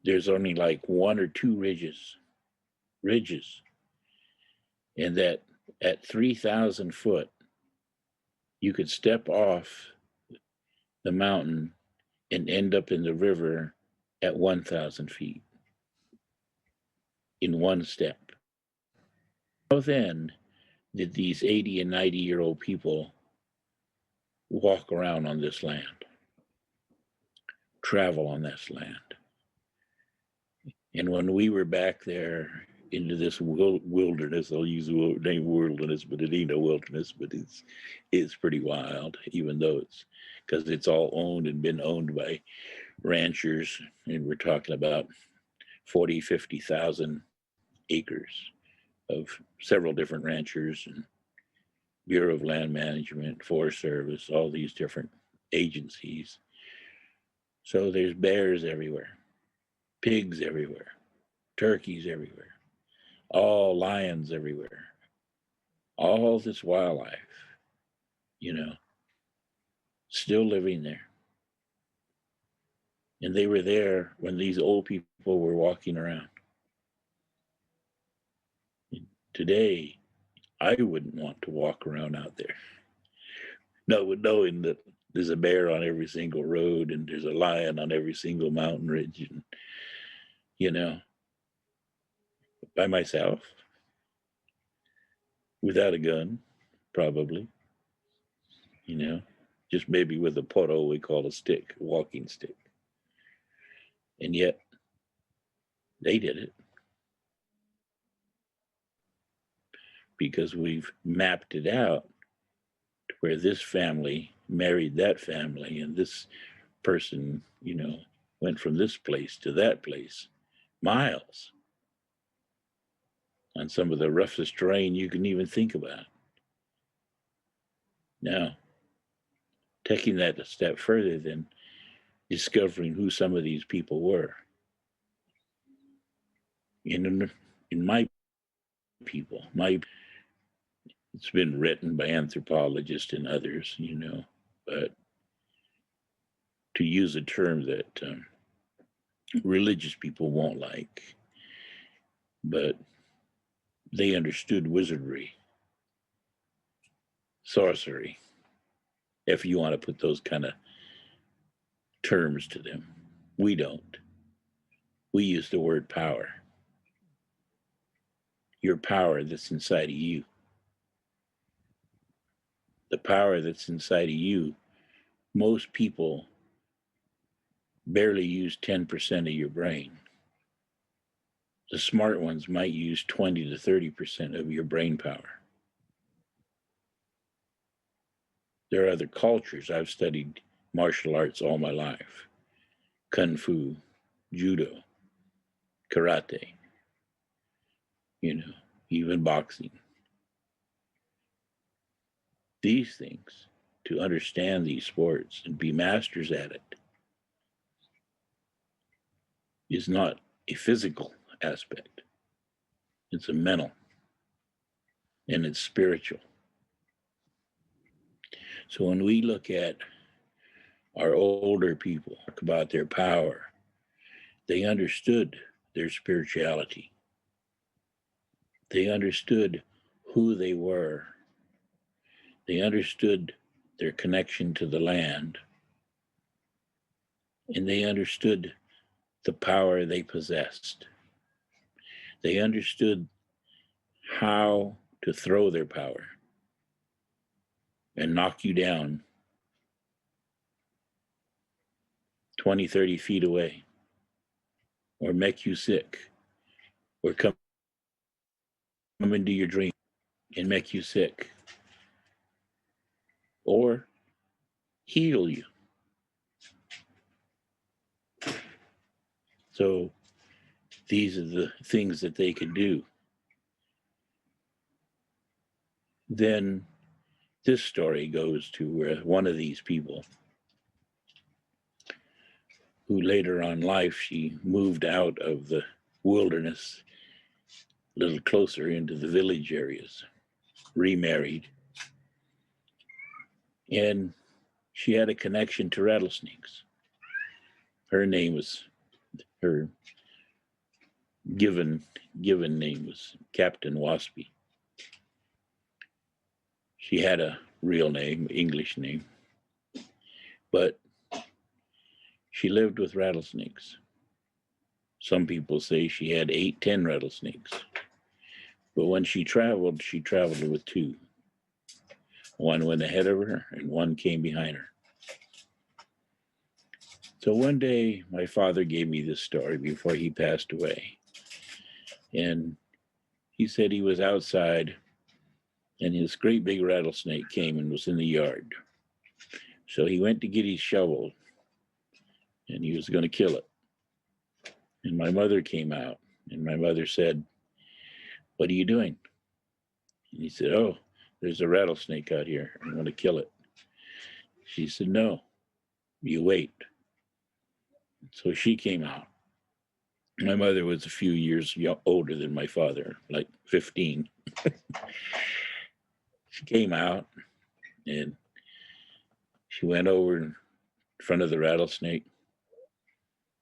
Speaker 2: there's only like 1 or 2 ridges, and that at 3,000 foot, you could step off the mountain and end up in the river at 1,000 feet in one step. How then did these 80 and 90-year-old people walk around on this land, travel on this land? And when we were back there into this wilderness, I'll use the name wilderness, but it ain't a wilderness, but it's pretty wild, even though because it's all owned and been owned by ranchers, and we're talking about 40, 50,000 acres of several different ranchers and Bureau of Land Management, Forest Service, all these different agencies. So there's bears everywhere, pigs everywhere, turkeys everywhere, all lions everywhere, all this wildlife, you know, still living there. And they were there when these old people were walking around. Today, I wouldn't want to walk around out there. No, knowing that there's a bear on every single road and there's a lion on every single mountain ridge, and, you know, by myself, without a gun, probably, you know, just maybe with a poto we call a stick, a walking stick. And yet they did it because we've mapped it out to where this family married that family and this person, you know, went from this place to that place, miles, on some of the roughest terrain you can even think about. Now, taking that a step further, then discovering who some of these people were. In my people, it's been written by anthropologists and others, you know, but to use a term that religious people won't like, but they understood wizardry, sorcery, if you want to put those kind of terms to them. We don't. We use the word power. Your power that's inside of you. The power that's inside of you, most people barely use 10% of your brain. The smart ones might use 20 to 30% of your brain power. There are other cultures. I've studied martial arts all my life. Kung Fu, Judo, Karate, you know, even boxing. These things, to understand these sports and be masters at it, is not a physical aspect. It's a mental and it's spiritual. So when we look at our older people talk about their power, they understood their spirituality. They understood who they were. They understood their connection to the land, and they understood the power they possessed. They understood how to throw their power and knock you down 20, 30 feet away, or make you sick, or come into your dream and make you sick, or heal you. So these are the things that they could do. Then this story goes to where one of these people, who later on life, she moved out of the wilderness a little closer into the village areas, remarried, and she had a connection to rattlesnakes. Her name was, her given name was Captain Waspy. She had a real name, English name, but she lived with rattlesnakes. Some people say she had 8, 10 rattlesnakes. But when she traveled with 2. One went ahead of her and one came behind her. So one day, my father gave me this story before he passed away. And he said he was outside and his great big rattlesnake came and was in the yard. So he went to get his shovel and he was going to kill it. And my mother came out and my mother said, "What are you doing?" And he said, "Oh, there's a rattlesnake out here. I'm going to kill it." She said, "No, you wait." So she came out. My mother was a few years older than my father, like 15. She came out and she went over in front of the rattlesnake,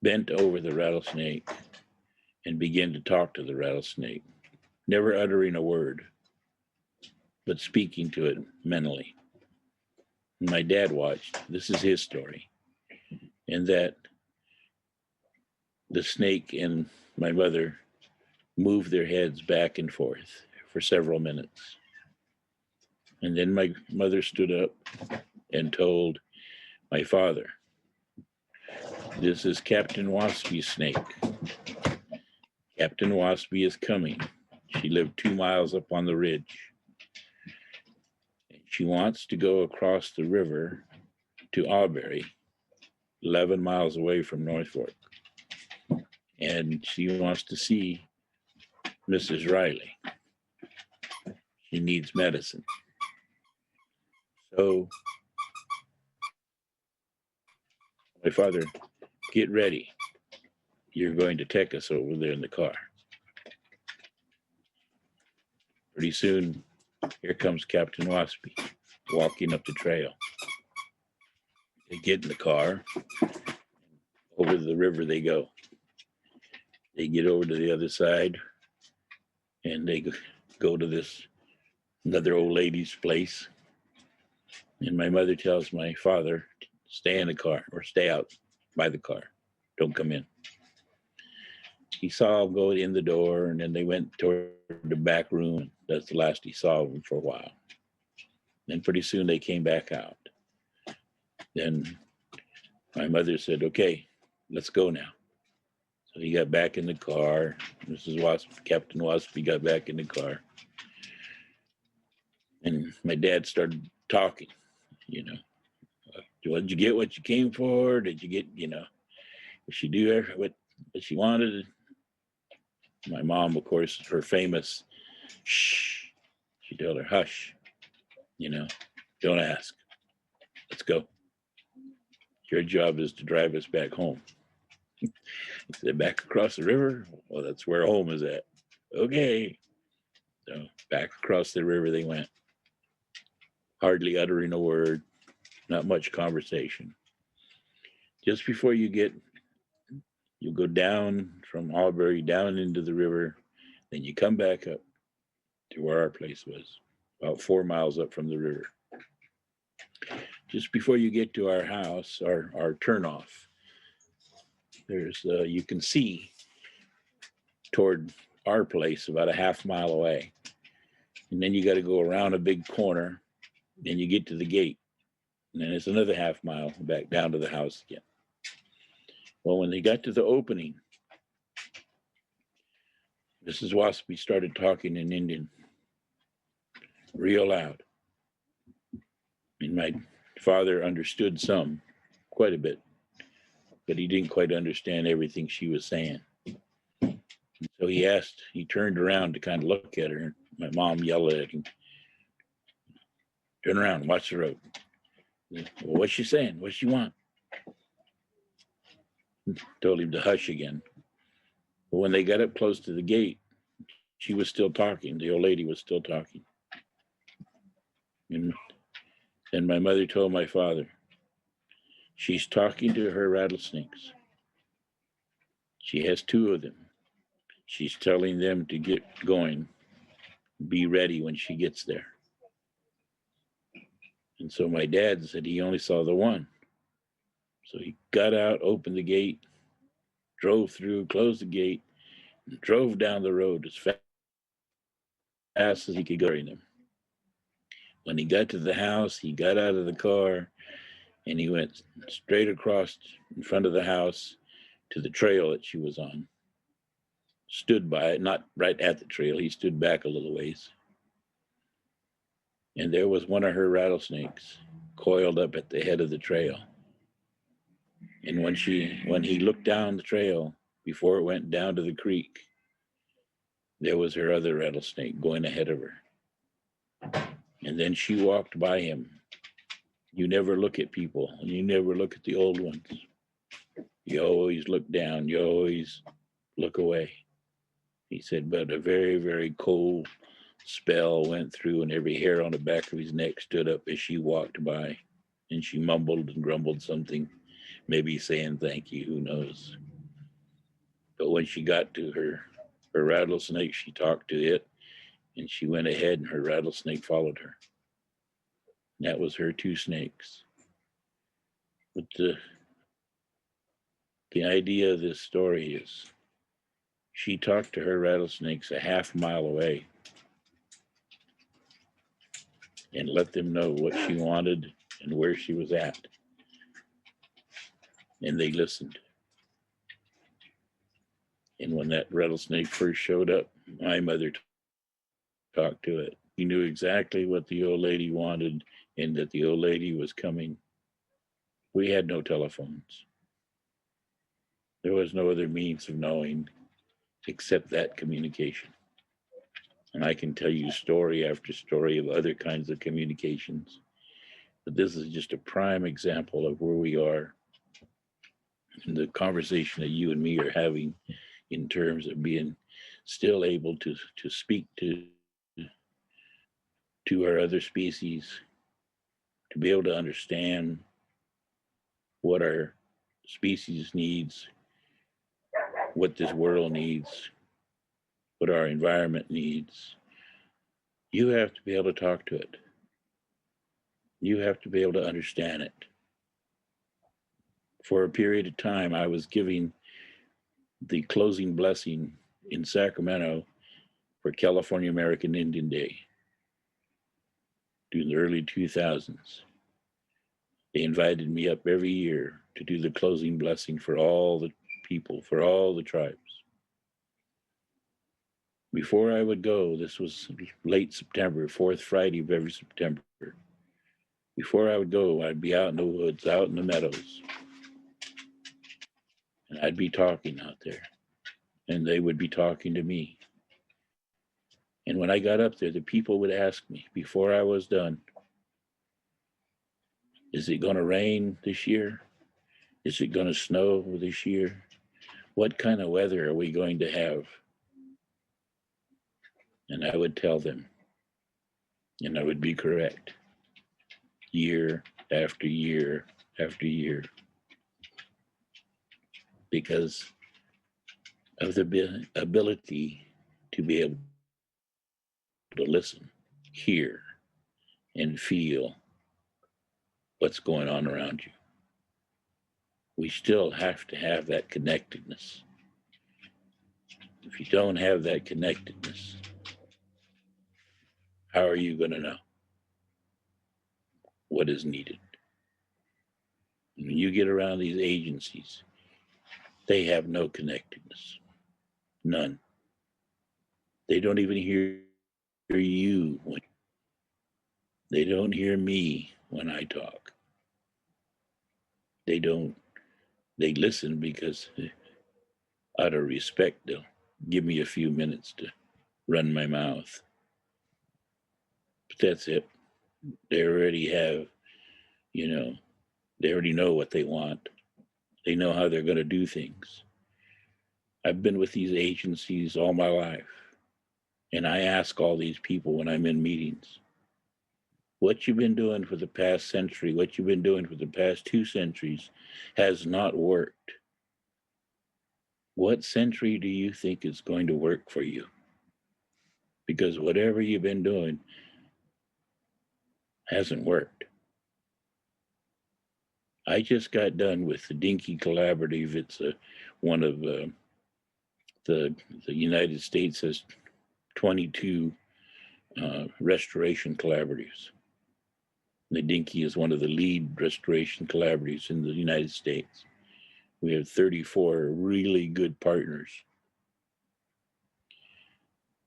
Speaker 2: bent over the rattlesnake, and began to talk to the rattlesnake, never uttering a word, but speaking to it mentally. And my dad watched. This is his story. And that the snake and my mother moved their heads back and forth for several minutes. And then my mother stood up and told my father, "This is Captain Waspy's snake. Captain Waspy is coming. She lived 2 miles up on the ridge. She wants to go across the river to Auberry, 11 miles away from North Fork. And she wants to see Mrs. Riley. She needs medicine. So my father, get ready. You're going to take us over there in the car." Pretty soon, here comes Captain Waspy walking up the trail. They get in the car. Over the river they go. They get over to the other side and they go to this another old lady's place. And my mother tells my father, "Stay in the car or stay out by the car. Don't come in." He saw them go in the door and then they went toward the back room. That's the last he saw of them for a while. Then pretty soon they came back out. Then my mother said, "Okay, let's go now." So he got back in the car. Captain Waspy got back in the car. And my dad started talking, you know. Did you get what you came for? Did you get, did she do what she wanted? My mom, of course, her famous shh. She told her, "Hush, don't ask. Let's go. Your job is to drive us back home." He said, "Back across the river?" "Well, that's where home is at." "Okay." So back across the river they went, hardly uttering a word, not much conversation. Just before you go down from Albury down into the river, then you come back up, to where our place was, about 4 miles up from the river. Just before you get to our house, our turnoff, there's you can see toward our place about a half-mile away. And then you got to go around a big corner, and you get to the gate. And then it's another half-mile back down to the house again. Well, when they got to the opening, Mrs. Waspy started talking in Indian real loud. And my father understood some, quite a bit, but he didn't quite understand everything she was saying. So he turned around to kind of look at her. And my mom yelled at him, "Turn around, watch the road." Well, what's she saying? What's she want? Told him to hush again. But when they got up close to the gate, she was still talking. The old lady was still talking. And my mother told my father, "She's talking to her rattlesnakes. She has 2 of them. She's telling them to get going, be ready when she gets there." And so my dad said he only saw the one. So he got out, opened the gate, drove through, closed the gate, and drove down the road as fast as he could carry them. When he got to the house, he got out of the car and he went straight across in front of the house to the trail that she was on. Stood by it, not right at the trail. He stood back a little ways. And there was one of her rattlesnakes coiled up at the head of the trail. And when he looked down the trail before it went down to the creek, there was her other rattlesnake going ahead of her. And then she walked by him. You never look at people. You never look at the old ones. You always look down. You always look away. He said, but a very, very cold spell went through and every hair on the back of his neck stood up as she walked by. And she mumbled and grumbled something, maybe saying thank you, who knows. But when she got to her rattlesnake, she talked to it and she went ahead and her rattlesnake followed her. That was her 2 snakes. But the idea of this story is she talked to her rattlesnakes a half-mile away and let them know what she wanted and where she was at. And they listened. And when that rattlesnake first showed up, my mother talked to it. He knew exactly what the old lady wanted and that the old lady was coming. We had no telephones. There was no other means of knowing except that communication. And I can tell you story after story of other kinds of communications. But this is just a prime example of where we are in the conversation that you and me are having in terms of being still able to speak to our other species, to be able to understand what our species needs, what this world needs, what our environment needs. You have to be able to talk to it. You have to be able to understand it. For a period of time, I was giving the closing blessing in Sacramento for California American Indian Day during the early 2000s. They invited me up every year to do the closing blessing for all the people, for all the tribes. Before I would go, this was late September, 4th Friday of every September. Before I would go, I'd be out in the woods, out in the meadows, and I'd be talking out there, and they would be talking to me. And when I got up there, the people would ask me before I was done, is it going to rain this year? Is it going to snow this year? What kind of weather are we going to have? And I would tell them, and I would be correct, year after year after year, because of the ability to be able to listen, hear, and feel what's going on around you. We still have to have that connectedness. If you don't have that connectedness, how are you going to know what is needed? When you get around these agencies, they have no connectedness. None. They don't even hear you. They don't hear me when I talk. They don't. They listen because out of respect, they'll give me a few minutes to run my mouth. But that's it. They already have, they already know what they want. They know how they're going to do things. I've been with these agencies all my life. And I ask all these people when I'm in meetings, what you've been doing for the past century, what you've been doing for the past 2 centuries has not worked. What century do you think is going to work for you? Because whatever you've been doing hasn't worked. I just got done with the Dinky Collaborative. It's one of the United States has 22 restoration collaboratives. The Dinky is one of the lead restoration collaboratives in the United States. We have 34 really good partners.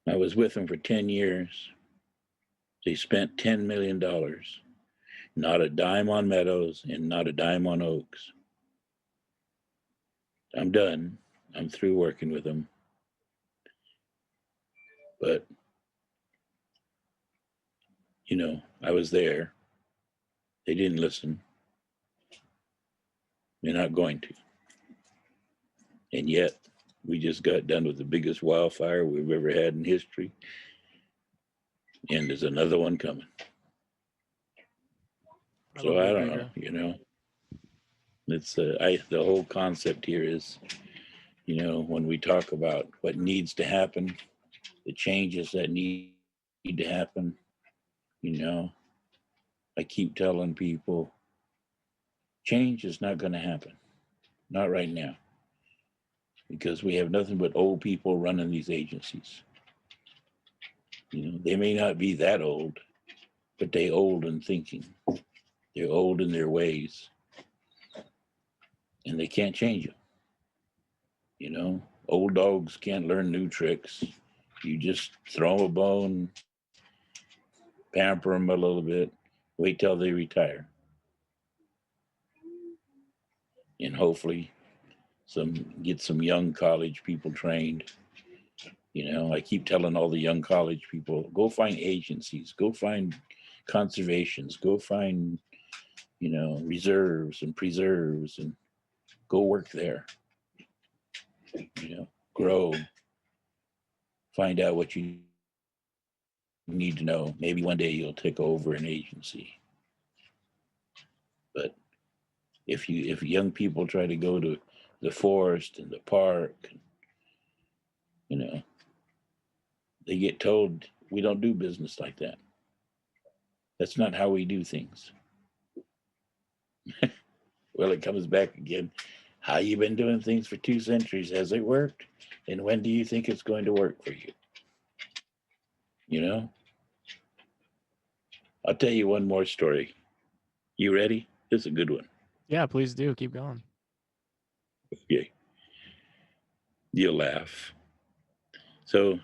Speaker 2: I was with them for 10 years. They spent $10 million, not a dime on meadows and not a dime on oaks. I'm done. I'm through working with them. But, I was there. They didn't listen. They're not going to. And yet, we just got done with the biggest wildfire we've ever had in history. And there's another one coming. So I don't know, it's the whole concept here is, when we talk about what needs to happen, the changes that need to happen, I keep telling people change is not going to happen. Not right now. Because we have nothing but old people running these agencies. They may not be that old, but they're old in thinking. They're old in their ways. And they can't change them. Old dogs can't learn new tricks. You just throw them a bone, pamper them a little bit, wait till they retire. And hopefully get some young college people trained. I keep telling all the young college people, go find agencies, go find conservations, go find, reserves and preserves and go work there. Grow, find out what you need to know. Maybe one day you'll take over an agency. But if young people try to go to the forest and the park, they get told we don't do business like that. That's not how we do things. Well, it comes back again. How you been doing things for 2 centuries? Has it worked? And when do you think it's going to work for you? I'll tell you one more story. You ready? This is a good one.
Speaker 1: Yeah, please do. Keep going.
Speaker 2: Okay. You'll laugh. So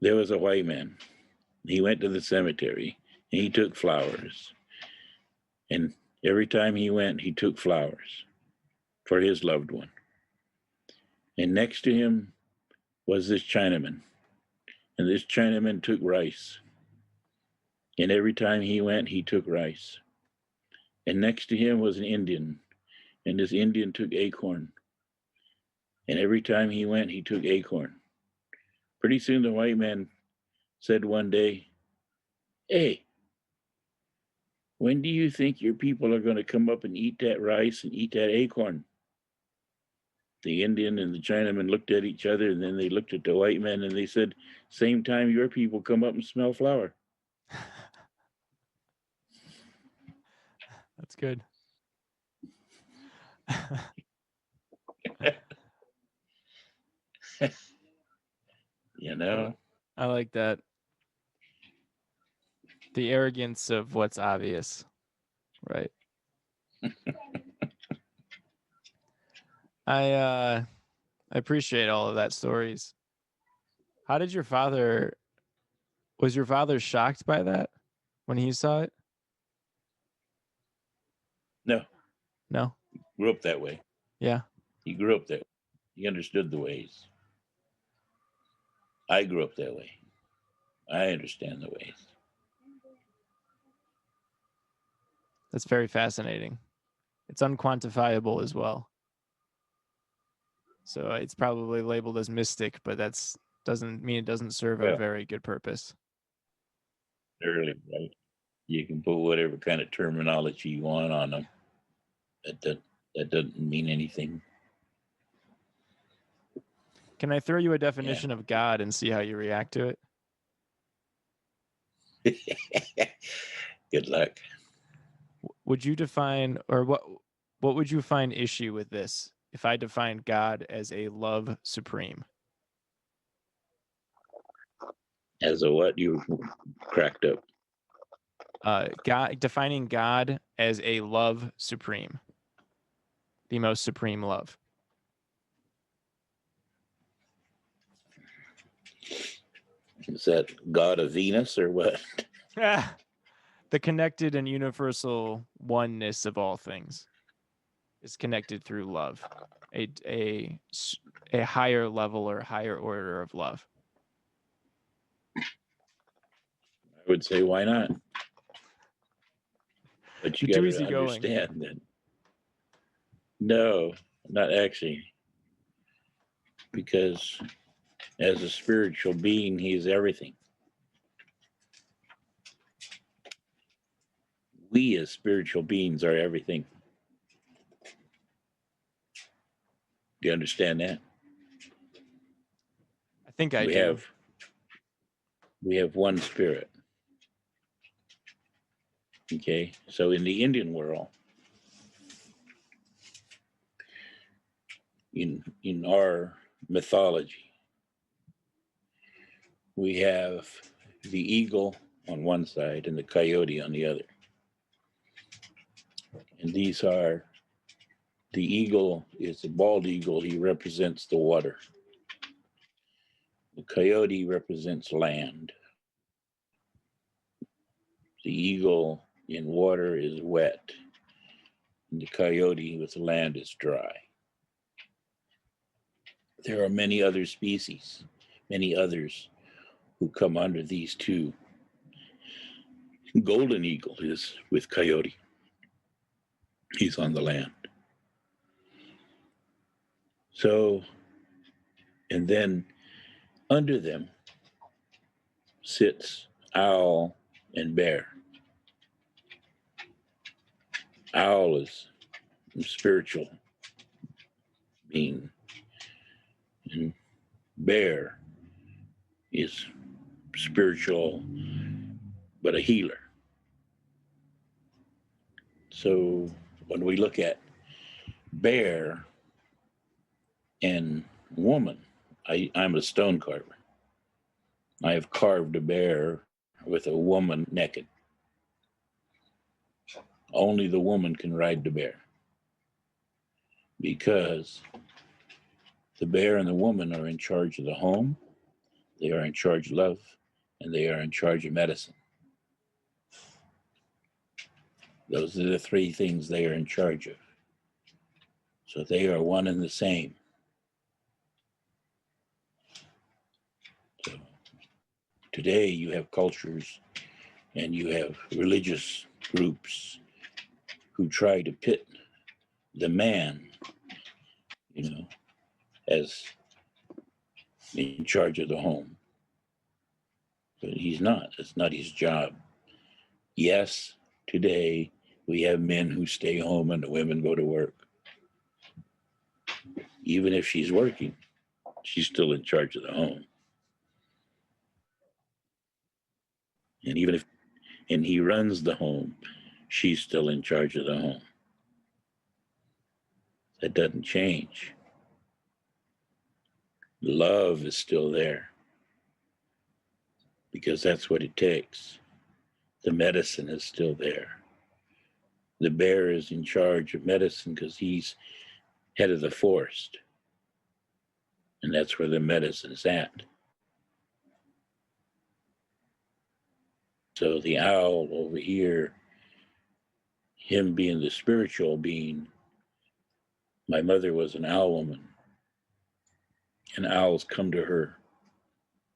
Speaker 2: there was a white man. He went to the cemetery and he took flowers. And every time he went, he took flowers for his loved one. And next to him was this Chinaman. And this Chinaman took rice. And every time he went, he took rice. And next to him was an Indian. And this Indian took acorn. And every time he went, he took acorn. Pretty soon the white man said one day, hey, when do you think your people are going to come up and eat that rice and eat that acorn? The Indian and the Chinaman looked at each other, and then they looked at the white man and they said, "Same time your people come up and smell flour."
Speaker 1: That's good.
Speaker 2: You know?
Speaker 1: I like that. The arrogance of what's obvious. Right. I appreciate all of that stories. How did your father was your father shocked by that when he saw it?
Speaker 2: No,
Speaker 1: No.
Speaker 2: grew up that way.
Speaker 1: Yeah.
Speaker 2: He grew up that way. He understood the ways. I grew up that way. I understand the ways.
Speaker 1: That's very fascinating. It's unquantifiable as well. So it's probably labeled as mystic, but that's doesn't mean it doesn't serve a
Speaker 2: Well,
Speaker 1: very good purpose.
Speaker 2: early, right? You can put whatever kind of terminology you want on them. That doesn't mean anything.
Speaker 1: Can I throw you a
Speaker 2: Yeah.
Speaker 1: definition of God and see how you react to it?
Speaker 2: Good luck.
Speaker 1: Would you define or what would you find issue with this if I defined God as a love supreme?
Speaker 2: As a what? You cracked up.
Speaker 1: God defining God as a love supreme, the most supreme love.
Speaker 2: Is that God of Venus or what?
Speaker 1: The connected and universal oneness of all things is connected through love, a higher level or higher order of love.
Speaker 2: I would say, why not? But you
Speaker 1: You're
Speaker 2: got
Speaker 1: too
Speaker 2: to
Speaker 1: easy going.
Speaker 2: understand that. No, not actually. Because as a spiritual being, he is everything. We as spiritual beings are everything. Do you understand that?
Speaker 1: I think I
Speaker 2: we
Speaker 1: do.
Speaker 2: have one spirit. Okay, so in the Indian world, in our mythology, we have the eagle on one side and the coyote on the other. And these are the eagle is a bald eagle. He represents the water. The coyote represents land. The eagle in water is wet, and the coyote with land is dry. There are many other species, many others who come under these two. Golden eagle is with coyote. He's on the land. So, and then under them sits owl and bear. Owl is a spiritual being, and bear is spiritual but a healer. So when we look at bear and woman, I'm a stone carver. I have carved a bear with a woman naked. Only the woman can ride the bear, because the bear and the woman are in charge of the home, they are in charge of love, and they are in charge of medicine. Those are the three things they are in charge of. So they are one and the same. So today you have cultures and you have religious groups who try to pit the man, as in charge of the home. But he's not. It's not his job. Yes, today we have men who stay home and the women go to work. even if she's working, she's still in charge of the home. And even if he runs the home, she's still in charge of the home. That doesn't change. Love is still there because that's what it takes. The medicine is still there. The bear is in charge of medicine because he's head of the forest. And that's where the medicine is at. So the owl over here, him being the spiritual being, my mother was an owl woman. And owls come to her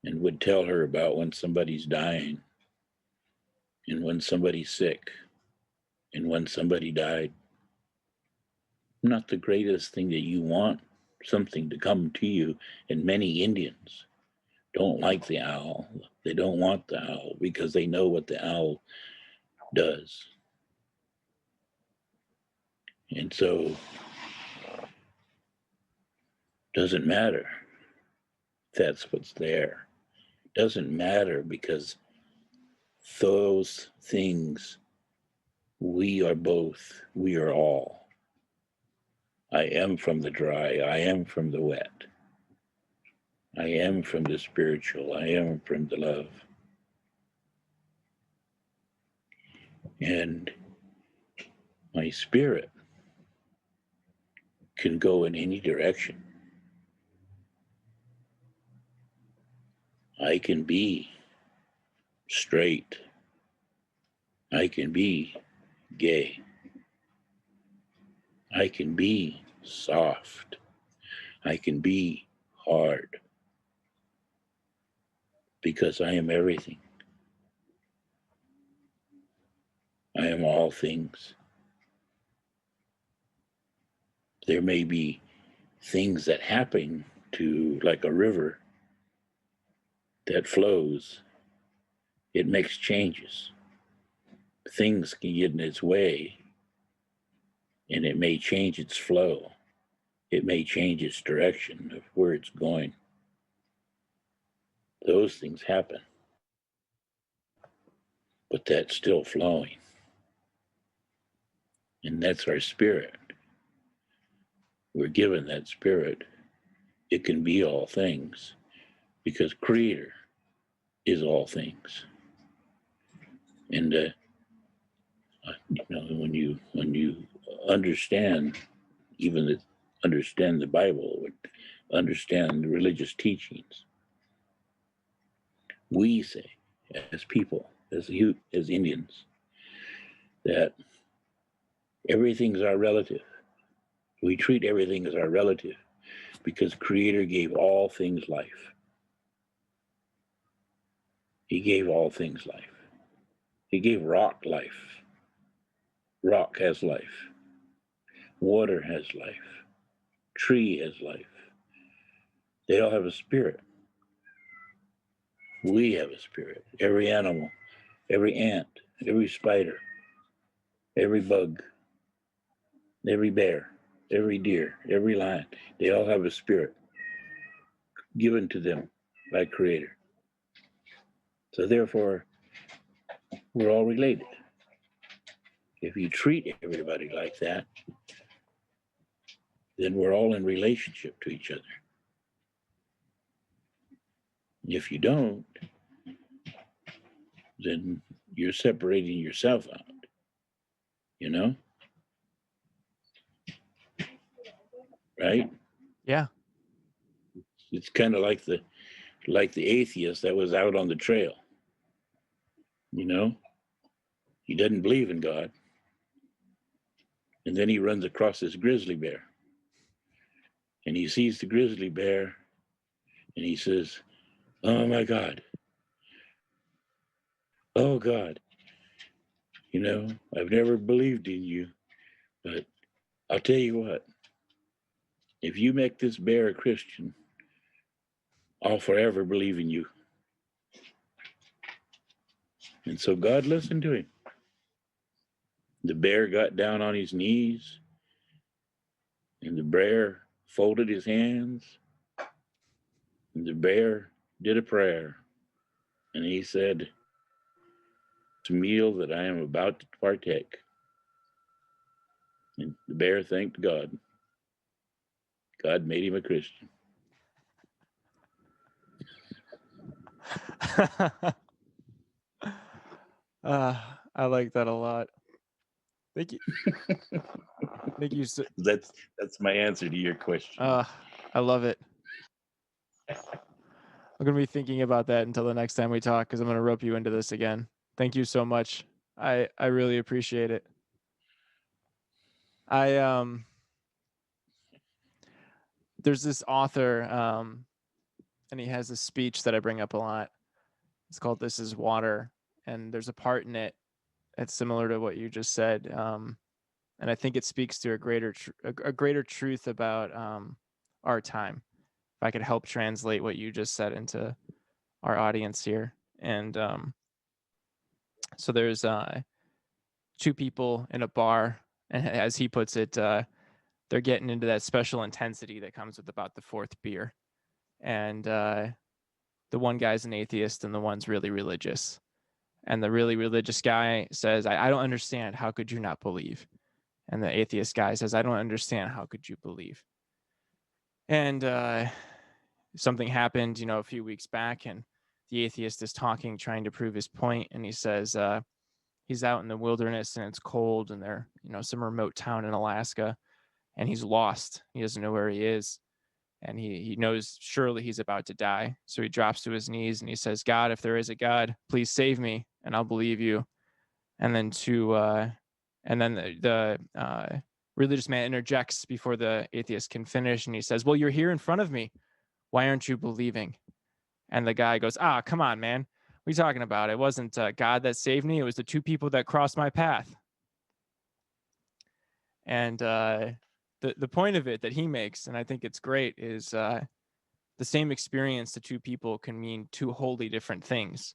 Speaker 2: and would tell her about when somebody's dying and when somebody's sick and when somebody died. Not the greatest thing that you want something to come to you. And many Indians don't like the owl. They don't want the owl because they know what the owl does. And so doesn't matter if that's what's there. Doesn't matter because those things, we are both, we are all. I am from the dry, I am from the wet. I am from the spiritual, I am from the love. And my spirit can go in any direction. I can be straight. I can be gay. I can be soft. I can be hard. Because I am everything. I am all things. There may be things that happen to, like a river that flows. It makes changes. Things can get in its way, and it may change its flow. It may change its direction of where it's going. Those things happen. But that's still flowing. And that's our spirit. We're given that spirit. It can be all things because Creator is all things. And when you understand, understand the Bible, understand the religious teachings, we say as people, as Indians, that everything's our relative. We treat everything as our relative because Creator gave all things life. He gave all things life. He gave rock life. Rock has life. Water has life. Tree has life. They all have a spirit. We have a spirit. Every animal, every ant, every spider, every bug, every bear, every deer, every lion, they all have a spirit given to them by Creator. So therefore, we're all related. If you treat everybody like that, then we're all in relationship to each other. If you don't, then you're separating yourself out, you know? Right?
Speaker 1: Yeah.
Speaker 2: It's kind of like the atheist that was out on the trail. You know? He doesn't believe in God. And then he runs across this grizzly bear. And he sees the grizzly bear and he says, "Oh my God. Oh God. You know, I've never believed in you, but I'll tell you what, if you make this bear a Christian, I'll forever believe in you." And so God listened to him. The bear got down on his knees, and the bear folded his hands, and the bear did a prayer. And he said, "It's a meal that I am about to partake." And the bear thanked God. God made him a Christian.
Speaker 1: I like that a lot. Thank you. Thank you.
Speaker 2: That's my answer to your question.
Speaker 1: I love it. I'm going to be thinking about that until the next time we talk because I'm going to rope you into this again. Thank you so much. I really appreciate it. There's this author, and he has this speech that I bring up a lot. It's called "This Is Water," and there's a part in it that's similar to what you just said, and I think it speaks to a greater truth about our time. If I could help translate what you just said into our audience here, and so there's two people in a bar, and as he puts it, they're getting into that special intensity that comes with about the fourth beer, and the one guy's an atheist and the one's really religious. And the really religious guy says, I don't understand. How could you not believe? And the atheist guy says, I don't understand. How could you believe? And something happened, a few weeks back, and the atheist is talking, trying to prove his point. And he says he's out in the wilderness and it's cold, and they're, some remote town in Alaska, and he's lost. He doesn't know where he is. And he knows surely he's about to die. So he drops to his knees and he says, God, if there is a God, please save me and I'll believe you. And then the religious man interjects before the atheist can finish. And he says, well, you're here in front of me. Why aren't you believing? And the guy goes, come on, man. What are you talking about? It wasn't God that saved me. It was the two people that crossed my path. And the point of it that he makes, and I think it's great, is the same experience to two people can mean two wholly different things.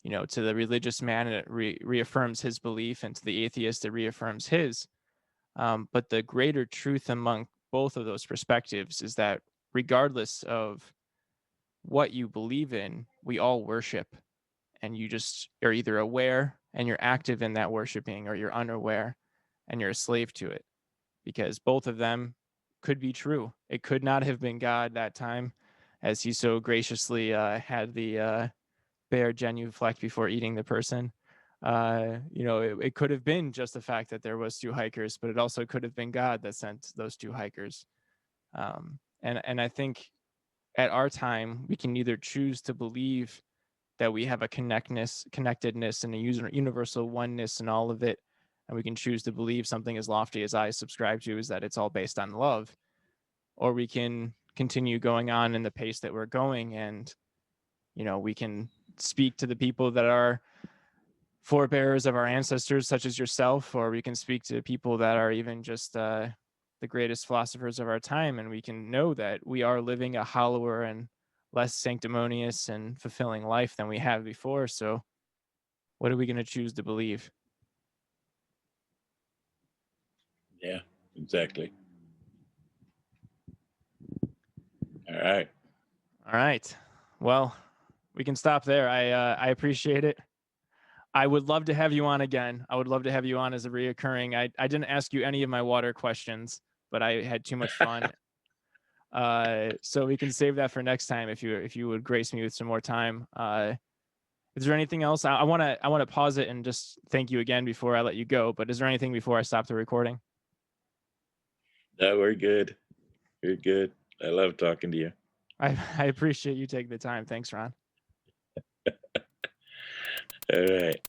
Speaker 1: To the religious man, it reaffirms his belief, and to the atheist, it reaffirms his. But the greater truth among both of those perspectives is that regardless of what you believe in, we all worship, and you just are either aware and you're active in that worshiping, or you're unaware and you're a slave to it, because both of them could be true. It could not have been God that time, as he so graciously had the bear genuflect before eating the person. It could have been just the fact that there was two hikers, but it also could have been God that sent those two hikers. And I think at our time, we can either choose to believe that we have a connectedness and a universal oneness in all of it, and we can choose to believe something as lofty as I subscribe to, is that it's all based on love, or we can continue going on in the pace that we're going, and we can speak to the people that are forebears of our ancestors, such as yourself, or we can speak to people that are even just the greatest philosophers of our time, and we can know that we are living a hollower and less sanctimonious and fulfilling life than we have before. So what are we going to choose to believe?
Speaker 2: Yeah, exactly. All right.
Speaker 1: All right. Well, we can stop there. I appreciate it. I would love to have you on again. I would love to have you on as a reoccurring. I didn't ask you any of my water questions, but I had too much fun. So we can save that for next time if you would grace me with some more time. Is there anything else? I want to pause it and just thank you again before I let you go. But is there anything before I stop the recording?
Speaker 2: No, we're good. You're good. I love talking to you.
Speaker 1: I appreciate you taking the time. Thanks, Ron.
Speaker 2: All right.